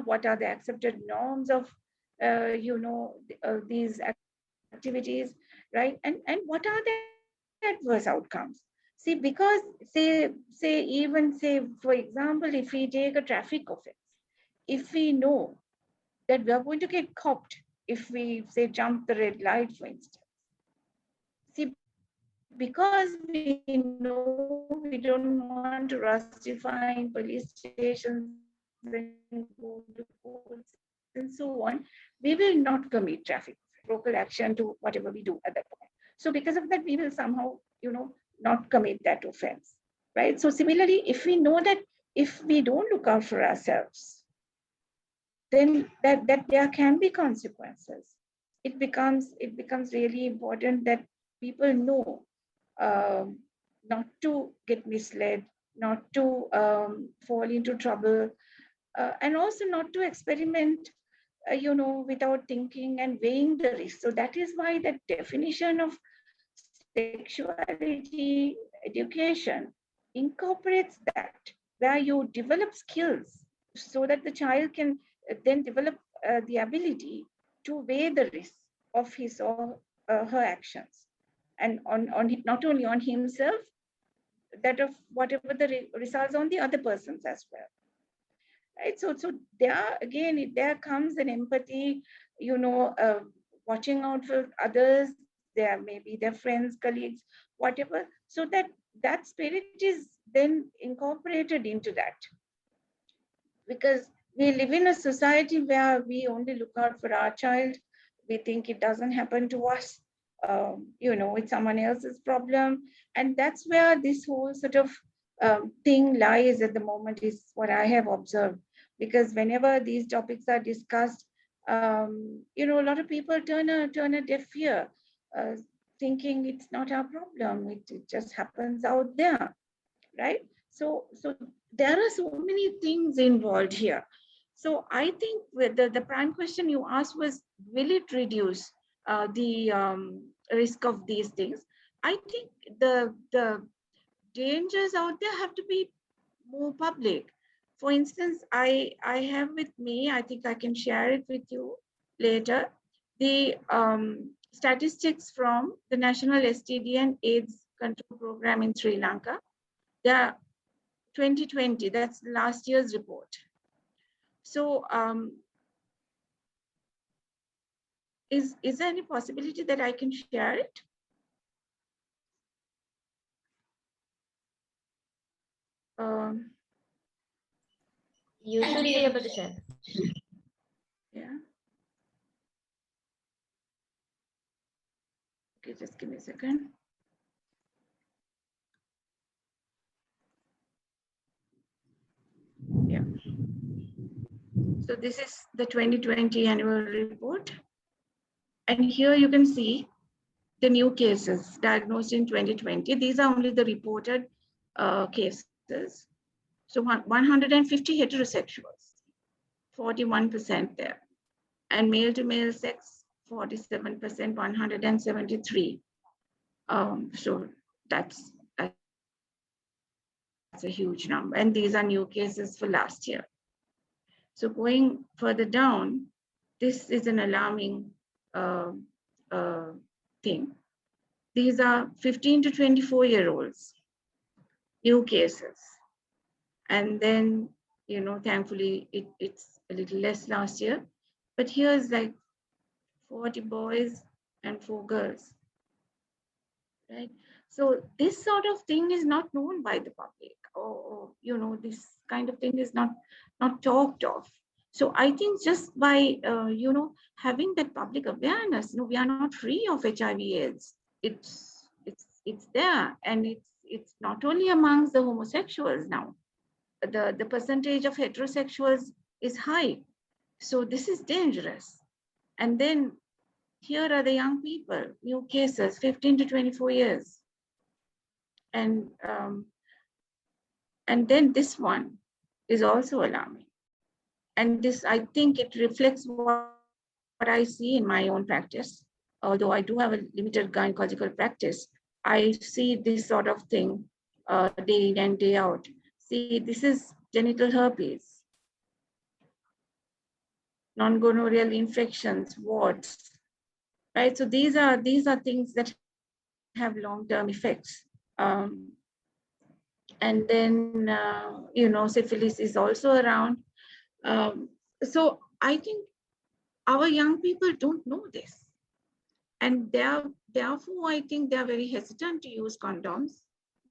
what are the accepted norms of these activities, right? And what are the adverse outcomes? See, because say for example, if we take a traffic offense, if we know that we are going to get copped if we say jump the red light, for instance. See, because we know we don't want to rustify in police stations and go to courts and so on, we will not commit traffic, local action to whatever we do at that point. So because of that, we will somehow, not commit that offense, right? So similarly, if we know that if we don't look out for ourselves, then that there can be consequences. It becomes really important that people know not to get misled, not to fall into trouble, and also not to experiment, without thinking and weighing the risk. So that is why the definition of sexuality education incorporates that, where you develop skills so that the child can then develop the ability to weigh the risk of his or her actions, and on not only on himself, that of whatever the results on the other persons as well, right? So there again, there comes an empathy, watching out for others, there may be their friends, colleagues, whatever, so that spirit is then incorporated into that. Because we live in a society where we only look out for our child, we think it doesn't happen to us, it's someone else's problem. And that's where this whole sort of thing lies at the moment, is what I have observed. Because whenever these topics are discussed, a lot of people turn a deaf ear, thinking it's not our problem, it just happens out there, right? So there are so many things involved here. So I think the prime question you asked was, will it reduce the risk of these things? I think the dangers out there have to be more public. For instance, I have with me, I think I can share it with you later, the statistics from the National STD and AIDS Control Program in Sri Lanka. The 2020, that's last year's report. So is there any possibility that I can share it? you should be able to share. Yeah. Okay, just give me a second. Yeah. So this is the 2020 annual report. And here you can see the new cases diagnosed in 2020. These are only the reported cases. So 150 heterosexuals, 41% there. And male to male sex, 47%, 173. So that's a huge number. And these are new cases for last year. So going further down, this is an alarming thing. These are 15 to 24-year-olds, new cases. And then, thankfully, it's a little less last year. But here's like 40 boys and 4 girls, right? So this sort of thing is not known by the public, or this kind of thing is not talked of. So I think just by having that public awareness, we are not free of HIV/AIDS. It's there, and it's not only amongst the homosexuals now. The percentage of heterosexuals is high, so this is dangerous. And then here are the young people, new cases, 15 to 24 years. And then this one is also alarming. And this, I think it reflects what I see in my own practice. Although I do have a limited gynecological practice, I see this sort of thing day in and day out. See, this is genital herpes, non-gonorrheal infections, warts, right? So these are things that have long-term effects. And then, syphilis is also around. So I think our young people don't know this. And therefore, I think they're very hesitant to use condoms,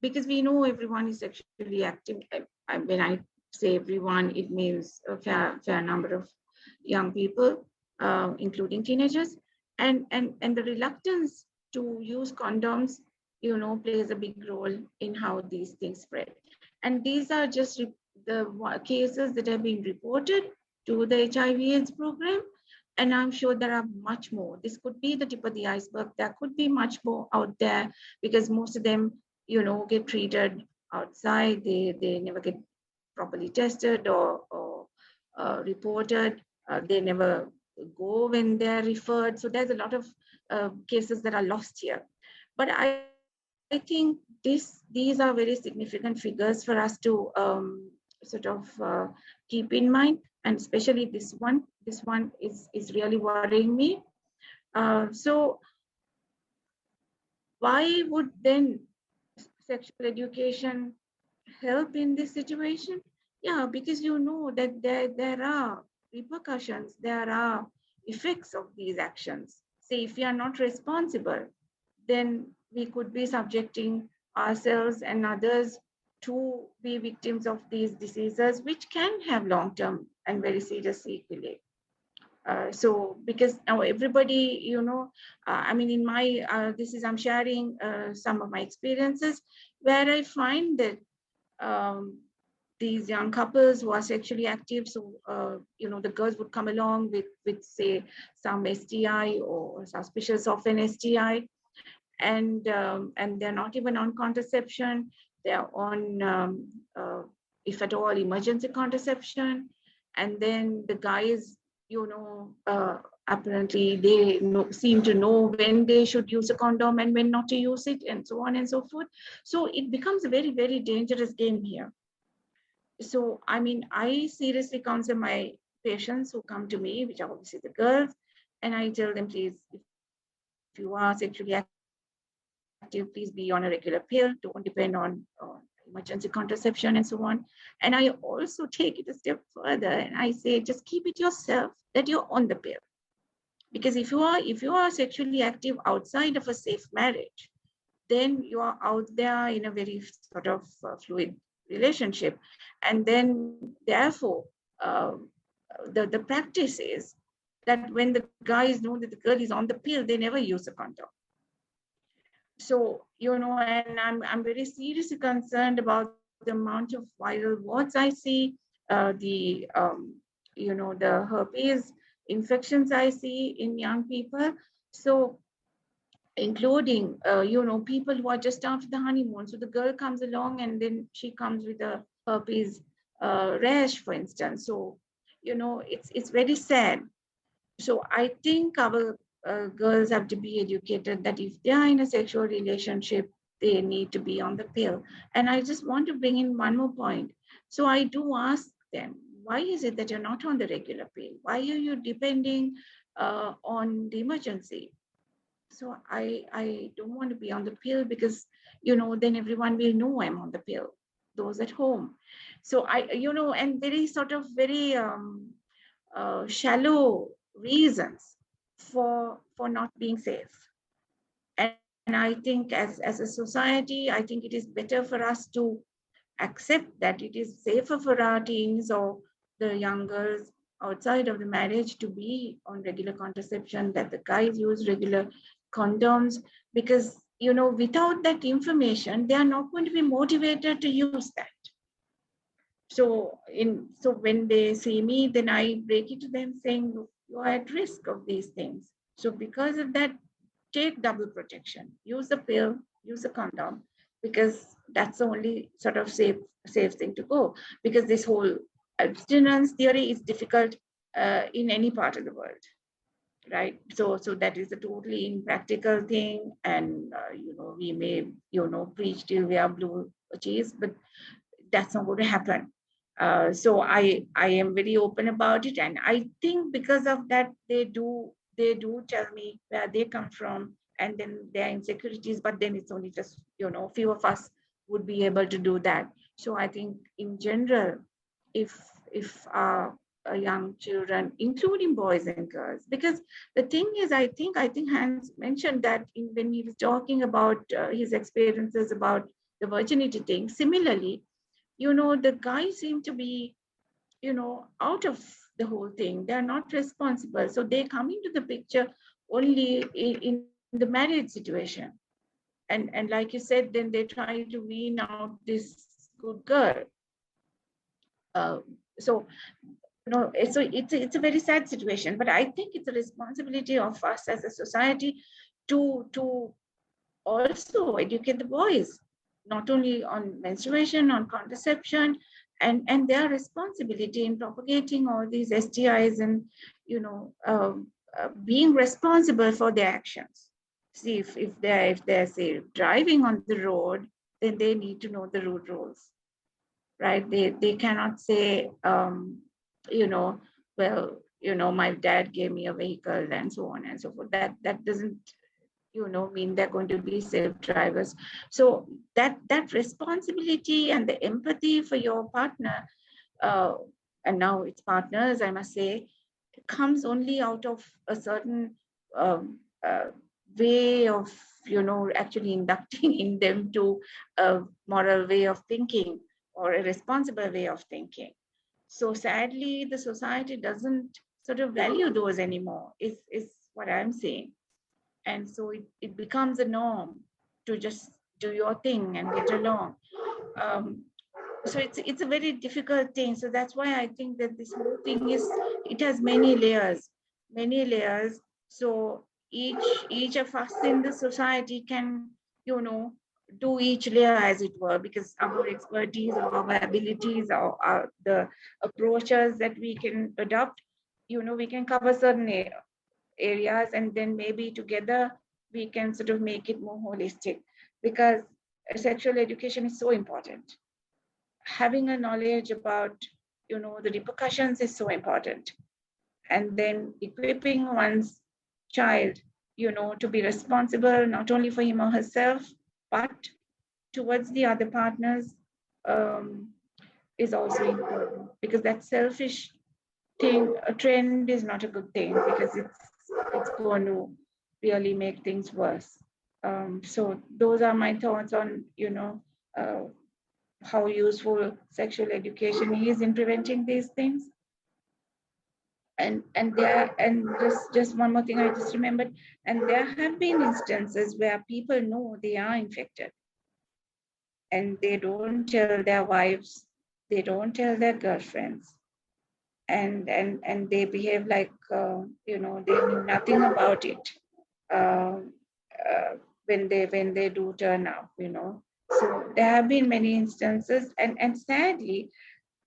because we know everyone is sexually active. When I say everyone, it means a fair number of young people, including teenagers. And the reluctance to use condoms, plays a big role in how these things spread. And these are just the cases that have been reported to the HIV/AIDS program. And I'm sure there are much more. This could be the tip of the iceberg. There could be much more out there, because most of them, get treated outside. They never get properly tested or reported. They never go when they're referred. So there's a lot of cases that are lost here. But I think these are very significant figures for us to sort of keep in mind, and especially this one. This one is really worrying me. So why would then sexual education help in this situation? Yeah, because that there are repercussions, there are effects of these actions. Say, if we are not responsible, then we could be subjecting ourselves and others to be victims of these diseases, which can have long-term and very serious sequelae. So because now everybody, I mean, in my, I'm sharing some of my experiences where I find that these young couples who are sexually active, so, the girls would come along with say, some STI or suspicious of an STI, and they're not even on contraception. They're on, if at all, emergency contraception. And then the guys, apparently they seem to know when they should use a condom and when not to use it, and so on and so forth. So it becomes a very, very dangerous game here. So, I mean, I seriously counsel my patients who come to me, which are obviously the girls, and I tell them, please, if you are sexually active, please be on a regular pill. Don't depend on emergency contraception and so on. And I also take it a step further, and I say, just keep it yourself that you're on the pill. Because if you are sexually active outside of a safe marriage, then you are out there in a very sort of fluid relationship. And then therefore, the practice is that when the guys know that the girl is on the pill, they never use a condom. So, and I'm very seriously concerned about the amount of viral warts I see, the the herpes infections I see in young people. So including, people who are just after the honeymoon. So the girl comes along and then she comes with a herpes rash, for instance. So, it's very sad. So I think our girls have to be educated that if they are in a sexual relationship, they need to be on the pill. And I just want to bring in one more point. So I do ask them, why is it that you're not on the regular pill? Why are you depending on the emergency? So I don't want to be on the pill because, then everyone will know I'm on the pill, those at home. So and very sort of very shallow reasons for not being safe. And I think as a society, I think it is better for us to accept that it is safer for our teens or the young girls outside of the marriage to be on regular contraception, that the guys use regular condoms, because without that information, they are not going to be motivated to use that. So when they see me, then I break it to them saying, look, you are at risk of these things. So because of that, take double protection. Use the pill, use the condom, because that's the only sort of safe thing to go. Because this whole abstinence theory is difficult in any part of the world, right? So that is a totally impractical thing, and we may preach till we are blue cheese, but that's not going to happen. So I am very open about it, and I think because of that they do tell me where they come from and then their insecurities, but then it's only just few of us would be able to do that. So I think in general, if young children, including boys and girls, because the thing is, I think Hans mentioned that when he was talking about his experiences about the virginity thing. Similarly, the guys seem to be, out of the whole thing. They're not responsible. So they come into the picture only in the marriage situation. And like you said, then they try to wean out this good girl. So so it's a very sad situation. But I think it's a responsibility of us as a society to also educate the boys, not only on menstruation, on contraception, and their responsibility in propagating all these STIs, and being responsible for their actions. See, if they're say driving on the road, then they need to know the road rules, right? They cannot say well, my dad gave me a vehicle and so on and so forth. That doesn't mean they're going to be safe drivers. So that responsibility and the empathy for your partner, and now it's partners, I must say, comes only out of a certain um, uh, way of actually inducting in them to a moral way of thinking or a responsible way of thinking. So sadly, the society doesn't sort of value those anymore, is what I'm saying. And so it becomes a norm to just do your thing and get along. So it's a very difficult thing. So that's why I think that this whole thing it has many layers. So each of us in the society can do each layer, as it were, because our expertise or our abilities or the approaches that we can adopt, we can cover certain areas, and then maybe together we can sort of make it more holistic, because sexual education is so important. Having a knowledge about the repercussions is so important, and then equipping one's child to be responsible not only for him or herself but towards the other partners is also important, because that selfish thing, a trend, is not a good thing, because it's going to really make things worse. So those are my thoughts on uh, how useful sexual education is in preventing these things. And just one more thing I just remembered, and there have been instances where people know they are infected and they don't tell their wives, they don't tell their girlfriends, and they behave like you know, they knew nothing about it um, when they do turn up, you know. So there have been many instances, and sadly,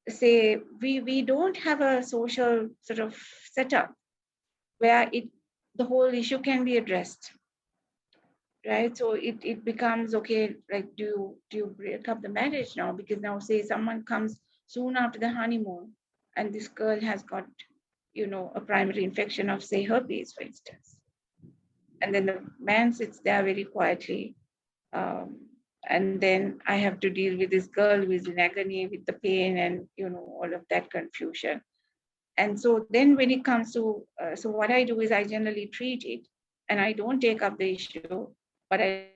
say we don't have a social sort of setup where the whole issue can be addressed, right? So it becomes okay, like do you break up the marriage now? Because now say someone comes soon after the honeymoon and this girl has got, you know, a primary infection of say herpes, for instance, and then the man sits there very quietly, um, and then I have to deal with this girl who is in agony with the pain and, you know, all of that confusion. And so then when it comes to so what I do is I generally treat it, and I don't take up the issue, but I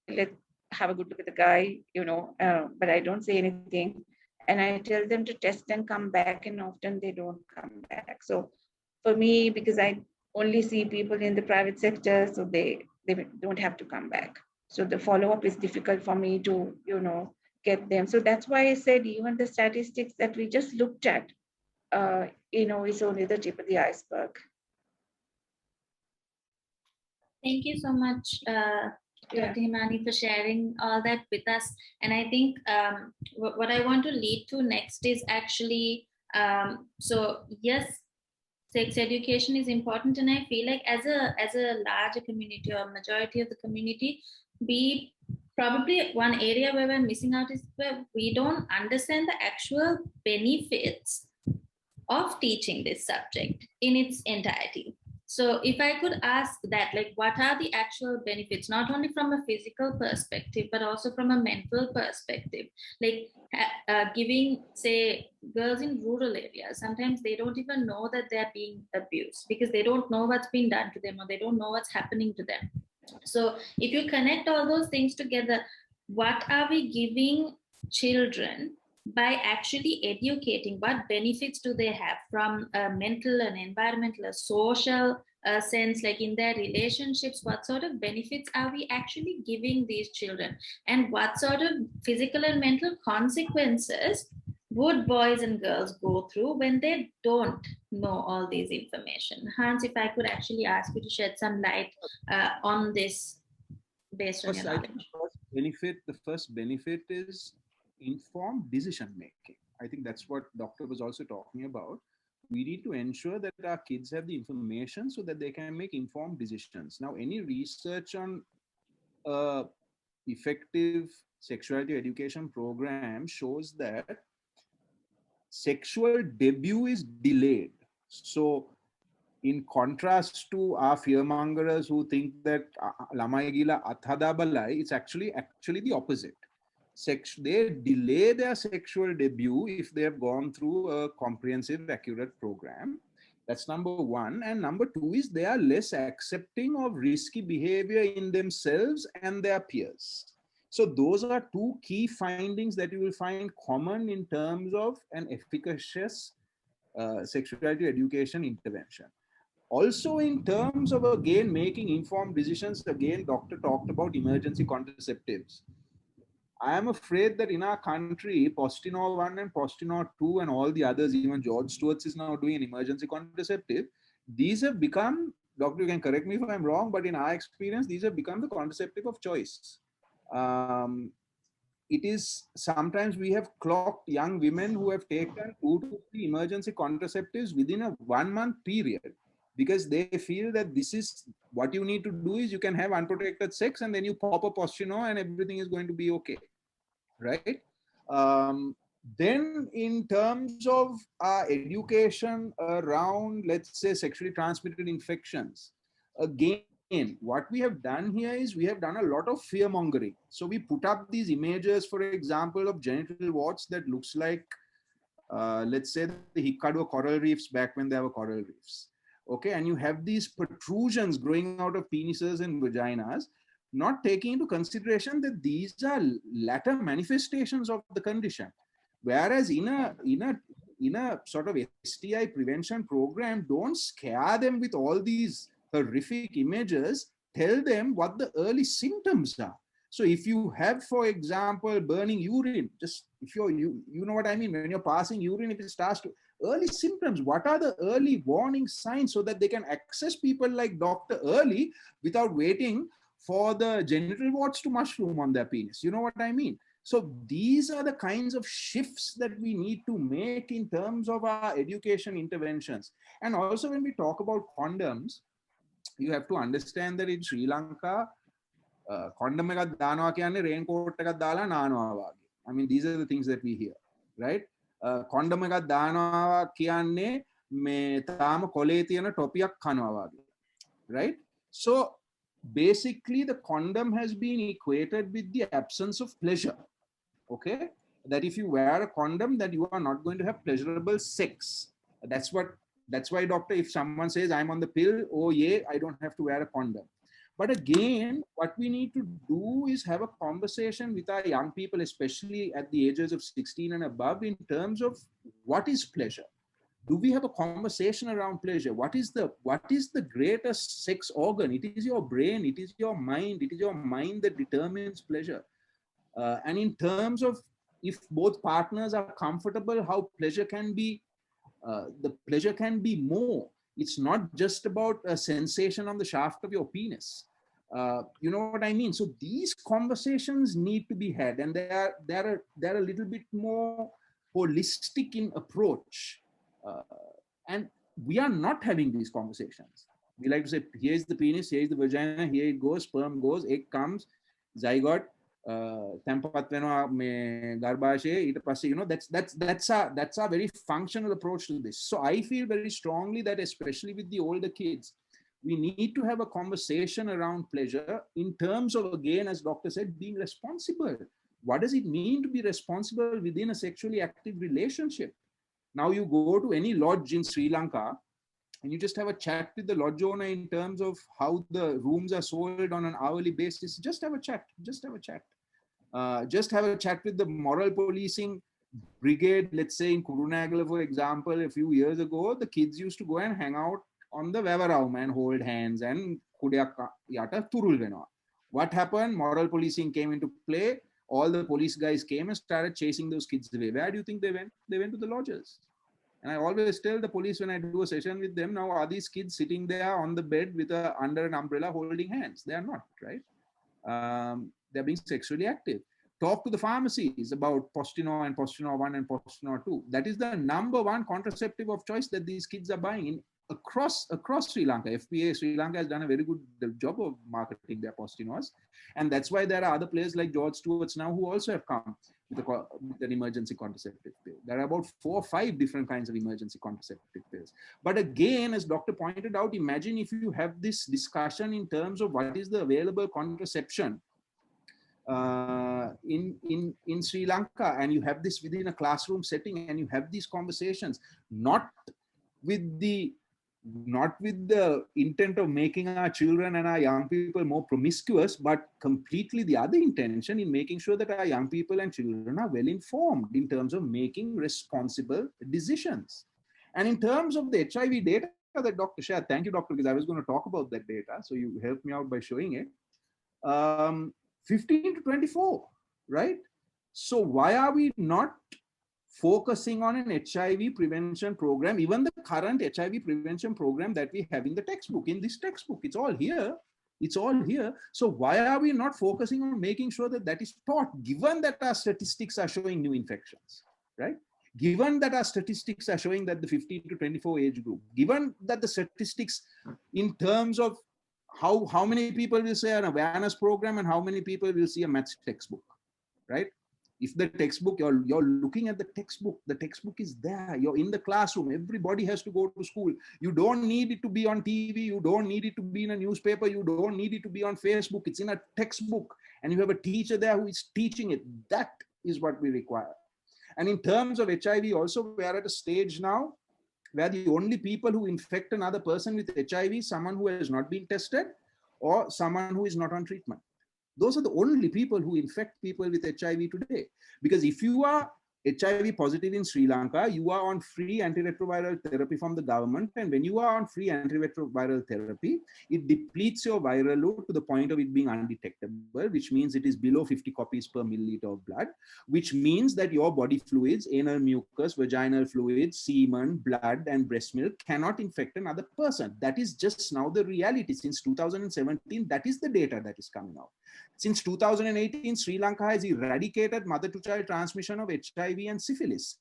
let have a good look at the guy, you know, but I don't say anything, and I tell them to test and come back, and often they don't come back. So for me, because I only see people in the private sector, so they don't have to come back. So the follow-up is difficult for me to, you know, get them. So that's why I said even the statistics that we just looked at, you know, is only the tip of the iceberg. Thank you so much, Dr. Himani, for sharing all that with us. And I think what I want to lead to next is actually, so yes, sex education is important, and I feel like as a larger community or majority of the community, we probably one area where we're missing out is where we don't understand the actual benefits of teaching this subject in its entirety. So if I could ask that, like, what are the actual benefits, not only from a physical perspective, but also from a mental perspective? Like giving, say, girls in rural areas, sometimes they don't even know that they're being abused because they don't know what's been done to them, or they don't know what's happening to them. So if you connect all those things together, what are we giving children by actually educating? What benefits do they have from a mental and environmental, a social sense, like in their relationships? What sort of benefits are we actually giving these children? And what sort of physical and mental consequences would boys and girls go through when they don't know all these information? Hans, if I could actually ask you to shed some light on this based on your knowledge. The first benefit is informed decision making. I think that's what doctor was also talking about. We need to ensure that our kids have the information so that they can make informed decisions. Now, any research on effective sexuality education program shows that sexual debut is delayed. So in contrast to our fearmongers who think that lamai gila athada balai, it's actually the opposite. They delay their sexual debut if they have gone through a comprehensive, accurate program. That's number one. And number two is they are less accepting of risky behavior in themselves and their peers. So those are two key findings that you will find common in terms of an efficacious sexuality education intervention. Also, in terms of, again, making informed decisions, again, doctor talked about emergency contraceptives. I am afraid that in our country, Postinor 1 and Postinor 2 and all the others, even George Stewart's is now doing an emergency contraceptive. These have become, doctor, you can correct me if I'm wrong, but in our experience, these have become the contraceptive of choice. It is sometimes we have clocked young women who have taken 2 to 3 emergency contraceptives within a 1 month period, because they feel that this is what you need to do is you can have unprotected sex and then you pop a Postinor and everything is going to be okay, right? Then in terms of education around, let's say, sexually transmitted infections, again, what we have done here is we have done a lot of fear mongering. So we put up these images, for example, of genital warts that looks like, let's say, the Hikkadu coral reefs back when there were coral reefs. Okay, and you have these protrusions growing out of penises and vaginas, not taking into consideration that these are latter manifestations of the condition. Whereas in a sort of STI prevention program, don't scare them with all these horrific images. Tell them what the early symptoms are. So if you have, for example, burning urine, just if you know what I mean, when you're passing urine, if it starts to, early symptoms. What are the early warning signs so that they can access people like doctor early without waiting for the genital warts to mushroom on their penis? You know what I mean? So these are the kinds of shifts that we need to make in terms of our education interventions. And also when we talk about condoms, you have to understand that in Sri Lanka, condom එකක් දානවා කියන්නේ raincoat එකක් දාලා නානවා වගේ. I mean, these are the things that we hear, right? Condom එකක් දානවා කියන්නේ මේ තාම කොලේ තියෙන ටොපියක් කනවා වගේ, right? So basically the condom has been equated with the absence of pleasure, okay? That if you wear a condom, that you are not going to have pleasurable sex. That's why, doctor, if someone says I'm on the pill, oh yeah, I don't have to wear a condom. But again, what we need to do is have a conversation with our young people, especially at the ages of 16 and above, in terms of what is pleasure. Do we have a conversation around pleasure? What is the greatest sex organ? It is your brain, it is your mind, it is your mind that determines pleasure. And in terms of if both partners are comfortable, how pleasure can be, the pleasure can be more. It's not just about a sensation on the shaft of your penis. You know what I mean? So these conversations need to be had, and they're a little bit more holistic in approach. And we are not having these conversations. We like to say, here's the penis, here's the vagina, here it goes, sperm goes, egg comes, zygote, තැම්පත් වෙනවා මේ ගර්භාෂයේ ඊට පස්සේ, you know, that's our very functional approach to this. So I feel very strongly that especially with the older kids, we need to have a conversation around pleasure in terms of, again, as doctor said, being responsible. What does it mean to be responsible within a sexually active relationship? Now you go to any lodge in Sri Lanka and you just have a chat with the lodge owner in terms of how the rooms are sold on an hourly basis. Just have a chat. Just have a chat with the moral policing brigade. Let's say in Kurunagala, for example, a few years ago, the kids used to go and hang out on the Vevaraum and hold hands and kudiyak yata turul venawa. What happened? Moral policing came into play. All the police guys came and started chasing those kids away. Where do you think they went? They went to the lodges. And I always tell the police when I do a session with them, now are these kids sitting there on the bed with under an umbrella holding hands? They are not, right? They're being sexually active. Talk to the pharmacies about Postinor and Postinor 1 and Postinor 2. That is the number one contraceptive of choice that these kids are buying in across Sri Lanka. FPA Sri Lanka has done a very good job of marketing their Postinors. And that's why there are other players like George Stewart's now who also have come with an emergency contraceptive pill. There are about 4 or 5 different kinds of emergency contraceptive pills. But again, as doctor pointed out, imagine if you have this discussion in terms of what is the available contraception in Sri Lanka, and you have this within a classroom setting, and you have these conversations, not with the intent of making our children and our young people more promiscuous, but completely the other intention in making sure that our young people and children are well informed in terms of making responsible decisions. And in terms of the HIV data that Dr. shared, thank you, Doctor, because I was going to talk about that data, so you helped me out by showing it. 15 to 24, right? So why are we not focusing on an HIV prevention program, even the current HIV prevention program that we have in the textbook, in this textbook? It's all here. It's all here. So why are we not focusing on making sure that that is taught, given that our statistics are showing new infections, right? Given that our statistics are showing that the 15 to 24 age group, given that the statistics in terms of how many people will say an awareness program and how many people will see a maths textbook, right? If the textbook, you're looking at the textbook is there. You're in the classroom. Everybody has to go to school. You don't need it to be on TV. You don't need it to be in a newspaper. You don't need it to be on Facebook. It's in a textbook. And you have a teacher there who is teaching it. That is what we require. And in terms of HIV also, we are at a stage now where the only people who infect another person with HIV is someone who has not been tested or someone who is not on treatment. Those are the only people who infect people with HIV today. Because if you are HIV positive in Sri Lanka, you are on free antiretroviral therapy from the government. And when you are on free antiretroviral therapy, it depletes your viral load to the point of it being undetectable, which means it is below 50 copies per milliliter of blood, which means that your body fluids, anal mucus, vaginal fluids, semen, blood, and breast milk cannot infect another person. That is just now the reality. Since 2017, that is the data that is coming out. Since 2018, Sri Lanka has eradicated mother-to-child transmission of HIV and syphilis.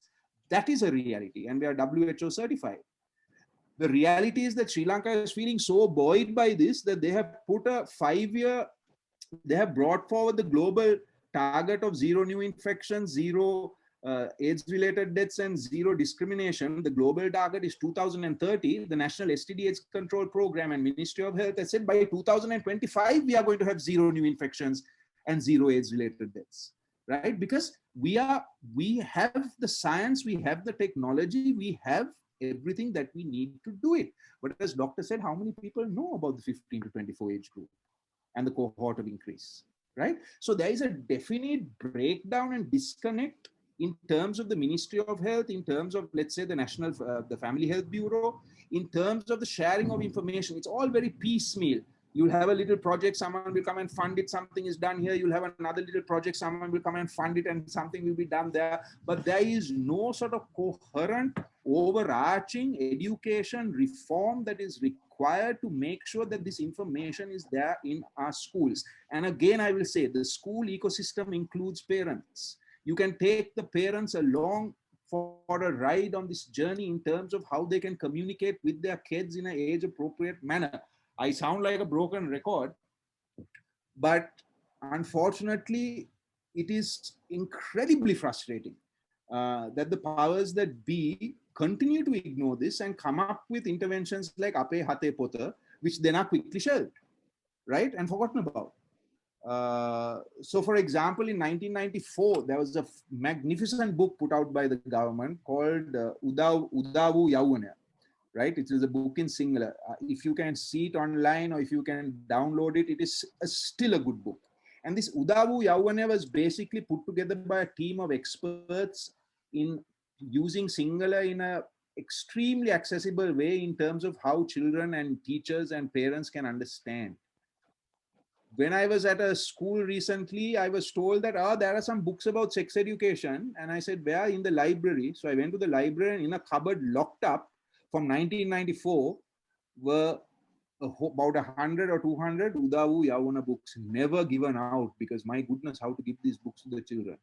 That is a reality, and we are WHO certified. The reality is that Sri Lanka is feeling so buoyed by this that they have put a 5-year, they have brought forward the global target of 0 new infections, 0 AIDS-related deaths, and 0 discrimination. The global target is 2030. The National STD/AIDS Control Program and Ministry of Health has said by 2025, we are going to have 0 new infections and 0 AIDS-related deaths, right? Because we have the science, we have the technology, we have everything that we need to do it. But as doctor said, how many people know about the 15 to 24 age group and the cohort of increase, right? So there is a definite breakdown and disconnect in terms of the Ministry of Health, in terms of, let's say, the Family Health Bureau, in terms of the sharing of information. It's all very piecemeal. You'll have a little project, someone will come and fund it, something is done here. You'll have another little project, someone will come and fund it, and something will be done there. But there is no sort of coherent, overarching education reform that is required to make sure that this information is there in our schools. And again, I will say, the school ecosystem includes parents. You can take the parents along for a ride on this journey in terms of how they can communicate with their kids in an age-appropriate manner. I sound like a broken record, but unfortunately, it is incredibly frustrating that the powers that be continue to ignore this and come up with interventions like Ape Hate Pota, which then are quickly shelved, right, and forgotten about. So for example, in 1994, there was a magnificent book put out by the government called Udavu Yavana, right? It is a book in Sinhala. If you can see it online or if you can download it, it is still a good book. And this Udavu Yavana was basically put together by a team of experts in using Sinhala in a extremely accessible way in terms of how children and teachers and parents can understand. When I was at a school recently, I was told that there are some books about sex education. And I said, where? In the library. So I went to the library, and in a cupboard locked up from 1994 were about 100 or 200 Udavu Yavana books, never given out, because my goodness, how to give these books to the children,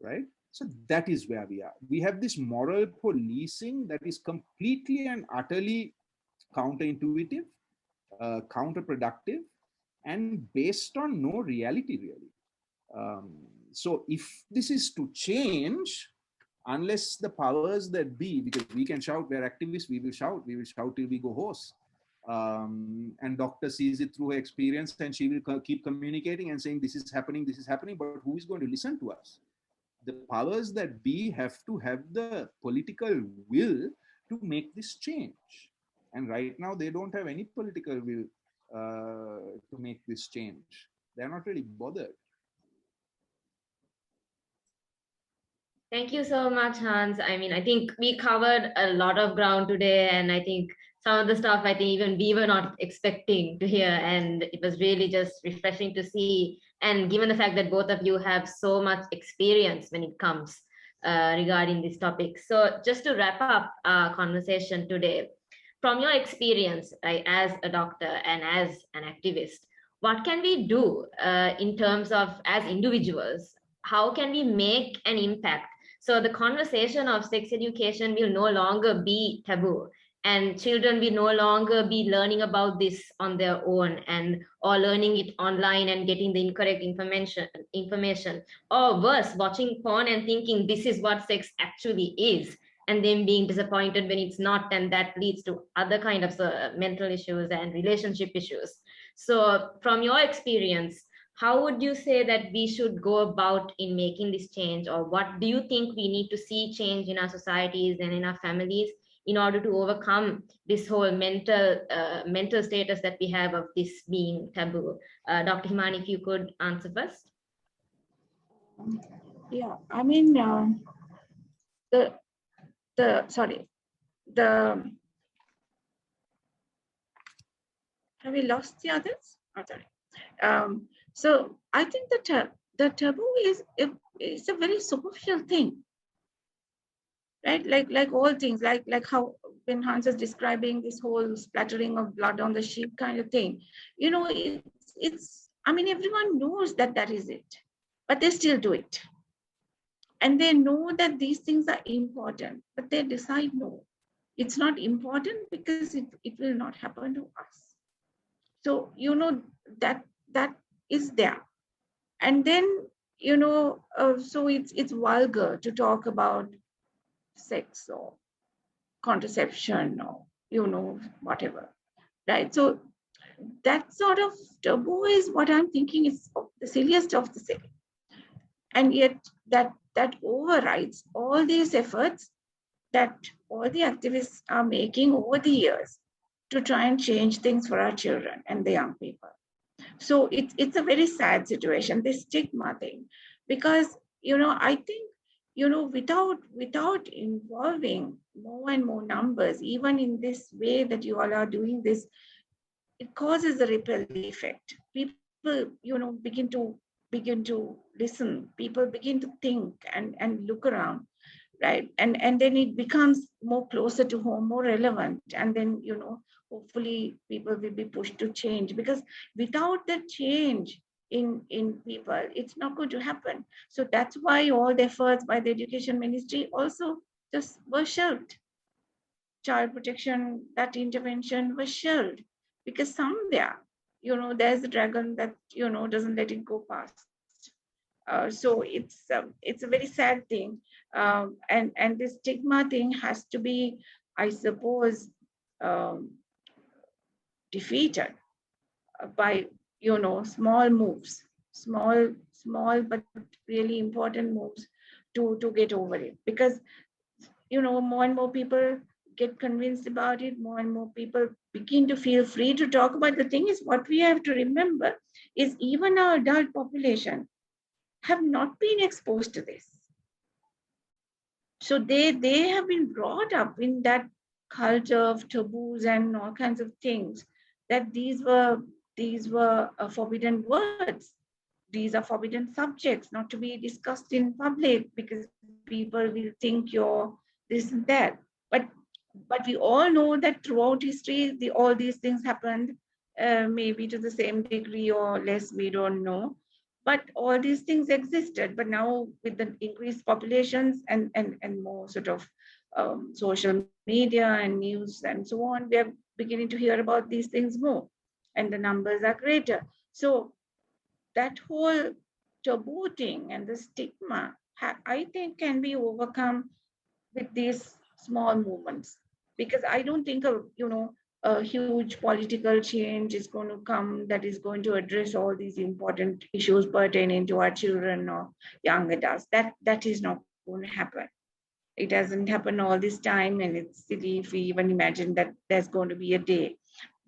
right? So that is where we are. We have this moral policing that is completely and utterly counterintuitive, counterproductive, and based on no reality, really. So if this is to change, unless the powers that be, because we can shout, we're activists, we will shout till we go hoarse. And doctor sees it through her experience, and she will keep communicating and saying, this is happening, but who is going to listen to us? The powers that be have to have the political will to make this change. And right now, they don't have any political will to make this change. They're not really bothered. Thank you so much, Hans. I mean, I think we covered a lot of ground today, and I think some of the stuff I think even we were not expecting to hear, and it was really just refreshing to see. And given the fact that both of you have so much experience when it comes regarding this topic. So just to wrap up our conversation today, from your experience as a doctor and as an activist, what can we do in terms of as individuals? How can we make an impact? So the conversation of sex education will no longer be taboo, and children will no longer be learning about this on their own or learning it online and getting the incorrect information, or worse, watching porn and thinking this is what sex actually is, and then being disappointed when it's not, and that leads to other kind of mental issues and relationship issues. So from your experience, how would you say that we should go about in making this change, or what do you think we need to see change in our societies and in our families in order to overcome this whole mental status that we have of this being taboo? Dr. Himani, if you could answer first. Yeah, I mean, have we lost the others? Oh, sorry. So I think the taboo is a very superficial thing, right? Like all things, like how when Hans is describing this whole splattering of blood on the sheep kind of thing, it's I mean, everyone knows that that is it, but they still do it. And they know that these things are important, but they decide no, it's not important because it will not happen to us. So, that is there. And then, so it's vulgar to talk about sex or contraception or, whatever, right? So that sort of taboo is what I'm thinking is the silliest of the silly. And yet that overrides all these efforts that all the activists are making over the years to try and change things for our children and the young people. So it's a very sad situation, this stigma thing, because I think without involving more and more numbers, even in this way that you all are doing this, it causes a ripple effect. People begin to listen, people begin to think and look around, right? And then it becomes more closer to home, more relevant, and then hopefully people will be pushed to change, because without that change in people, it's not going to happen. So that's why all the efforts by the education ministry also just were shelved. Child protection, that intervention was shelved, because somewhere there's a dragon that doesn't let it go past. So it's a very sad thing, and this stigma thing has to be, I suppose, um, defeated by small moves, small but really important moves to get over it, because more and more people get convinced about it, more and more people begin to feel free to talk about. The thing is, what we have to remember is even our adult population have not been exposed to this. So they have been brought up in that culture of taboos and all kinds of things, that these were forbidden words. These are forbidden subjects, not to be discussed in public, because people will think you're this and that. But we all know that throughout history, all these things happened, maybe to the same degree or less, we don't know. But all these things existed. But now with the increased populations and more sort of social media and news and so on, we are beginning to hear about these things more, and the numbers are greater. So that whole taboo thing and the stigma, I think, can be overcome with these small movements, because I don't think a huge political change is going to come that is going to address all these important issues pertaining to our children or young adults. That is not going to happen. It hasn't happened all this time, and it's silly if we even imagine that there's going to be a day.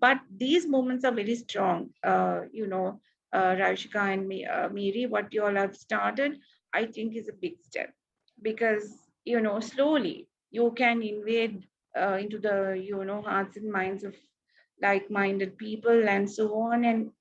But these movements are very strong. Rayushka and Mihiri, what you all have started, I think is a big step, because slowly you can invade into the hearts and minds of like-minded people and so on, and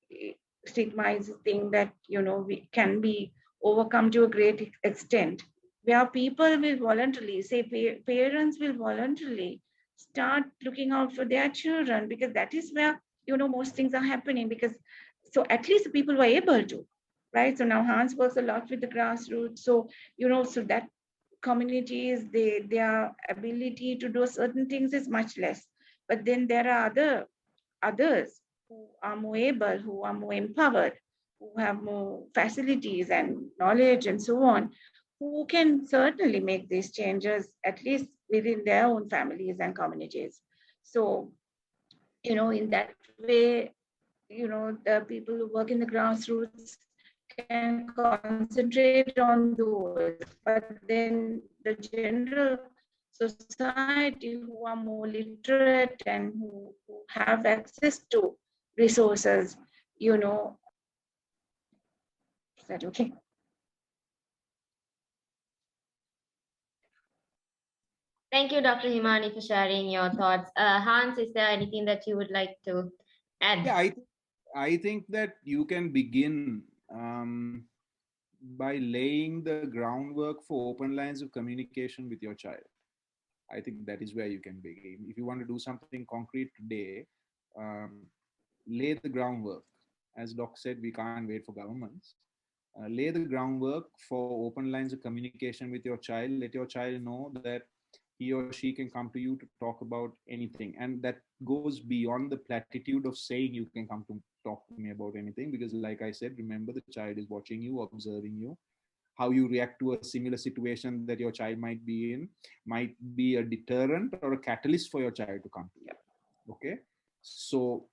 stigma is a thing that we can be overcome to a great extent, where people will voluntarily, say parents will voluntarily start looking out for their children, because that is where most things are happening. Because so at least the people were able to, right? So now Hans works a lot with the grassroots, so so that communities, their ability to do certain things is much less. But then there are others who are more able, who are more empowered, who have more facilities and knowledge and so on, who can certainly make these changes, at least within their own families and communities. So, in that way, the people who work in the grassroots can concentrate on those, but then the general society who are more literate and who have access to resources, is that okay? Thank you, Dr. Himani, for sharing your thoughts. Hans, is there anything that you would like to add? Yeah, I think that you can begin by laying the groundwork for open lines of communication with your child. I think that is where you can begin. If you want to do something concrete today, lay the groundwork. As Doc said, we can't wait for governments. Lay the groundwork for open lines of communication with your child. Let your child know that he or she can come to you to talk about anything. And that goes beyond the platitude of saying you can come to talk to me about anything. Because, like I said, remember the child is watching you, observing you. How you react to a similar situation that your child might be in might be a deterrent or a catalyst for your child to come to you. Okay. So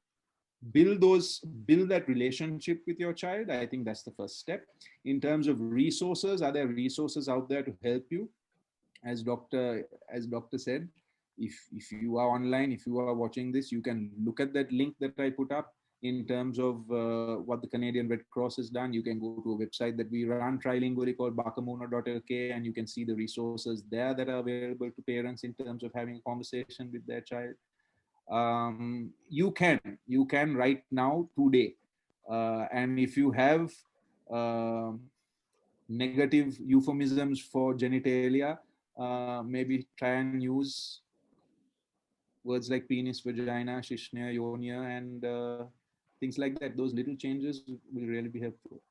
build that relationship with your child. I think that's the first step. In terms of resources, are there resources out there to help you? As doctor said, if you are online, if you are watching this, you can look at that link that I put up in terms of what the Canadian Red Cross has done. You can go to a website that we run trilingually called bakamoona.lk, and you can see the resources there that are available to parents in terms of having a conversation with their child. You can right now today, and if you have negative euphemisms for genitalia, maybe try and use words like penis, vagina, shishnia, yonia, and things like that. Those little changes will really be helpful.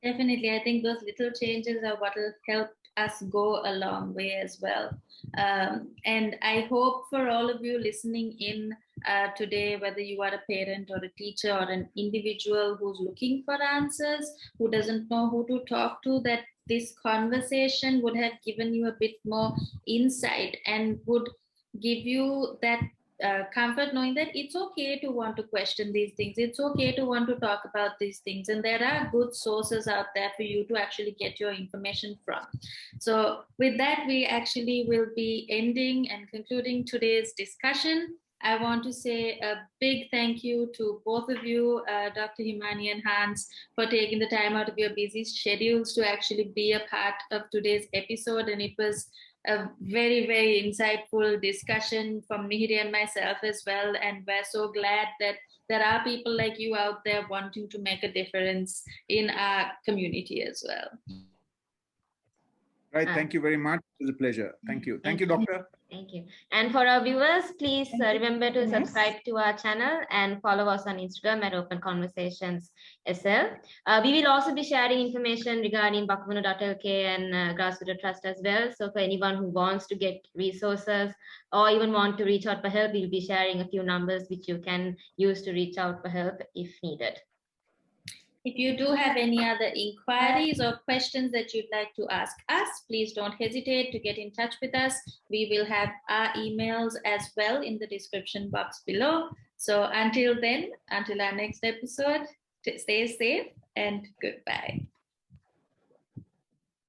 Definitely, I think those little changes are what will help us go a long way as well. And I hope for all of you listening in today, whether you are a parent or a teacher or an individual who's looking for answers, who doesn't know who to talk to, that this conversation would have given you a bit more insight and would give you that comfort knowing that it's okay to want to question these things. It's okay to want to talk about these things. And there are good sources out there for you to actually get your information from. So with that, we actually will be ending and concluding today's discussion. I want to say a big thank you to both of you, Dr. Himani and Hans, for taking the time out of your busy schedules to actually be a part of today's episode. And it was a very, very insightful discussion from Mihiri and myself as well. And we're so glad that there are people like you out there wanting to make a difference in our community as well. Right. Thank you very much. It was a pleasure. Thank you. Thank you, Doctor. Thank you. And for our viewers, please remember to subscribe to our channel and follow us on Instagram at Open Conversations SL. We will also be sharing information regarding bakamoona.lk and Grassroots Trust as well. So for anyone who wants to get resources or even want to reach out for help, we'll be sharing a few numbers which you can use to reach out for help if needed. If you do have any other inquiries or questions that you'd like to ask us, please don't hesitate to get in touch with us. We will have our emails as well in the description box below. So until then, until our next episode, stay safe and goodbye.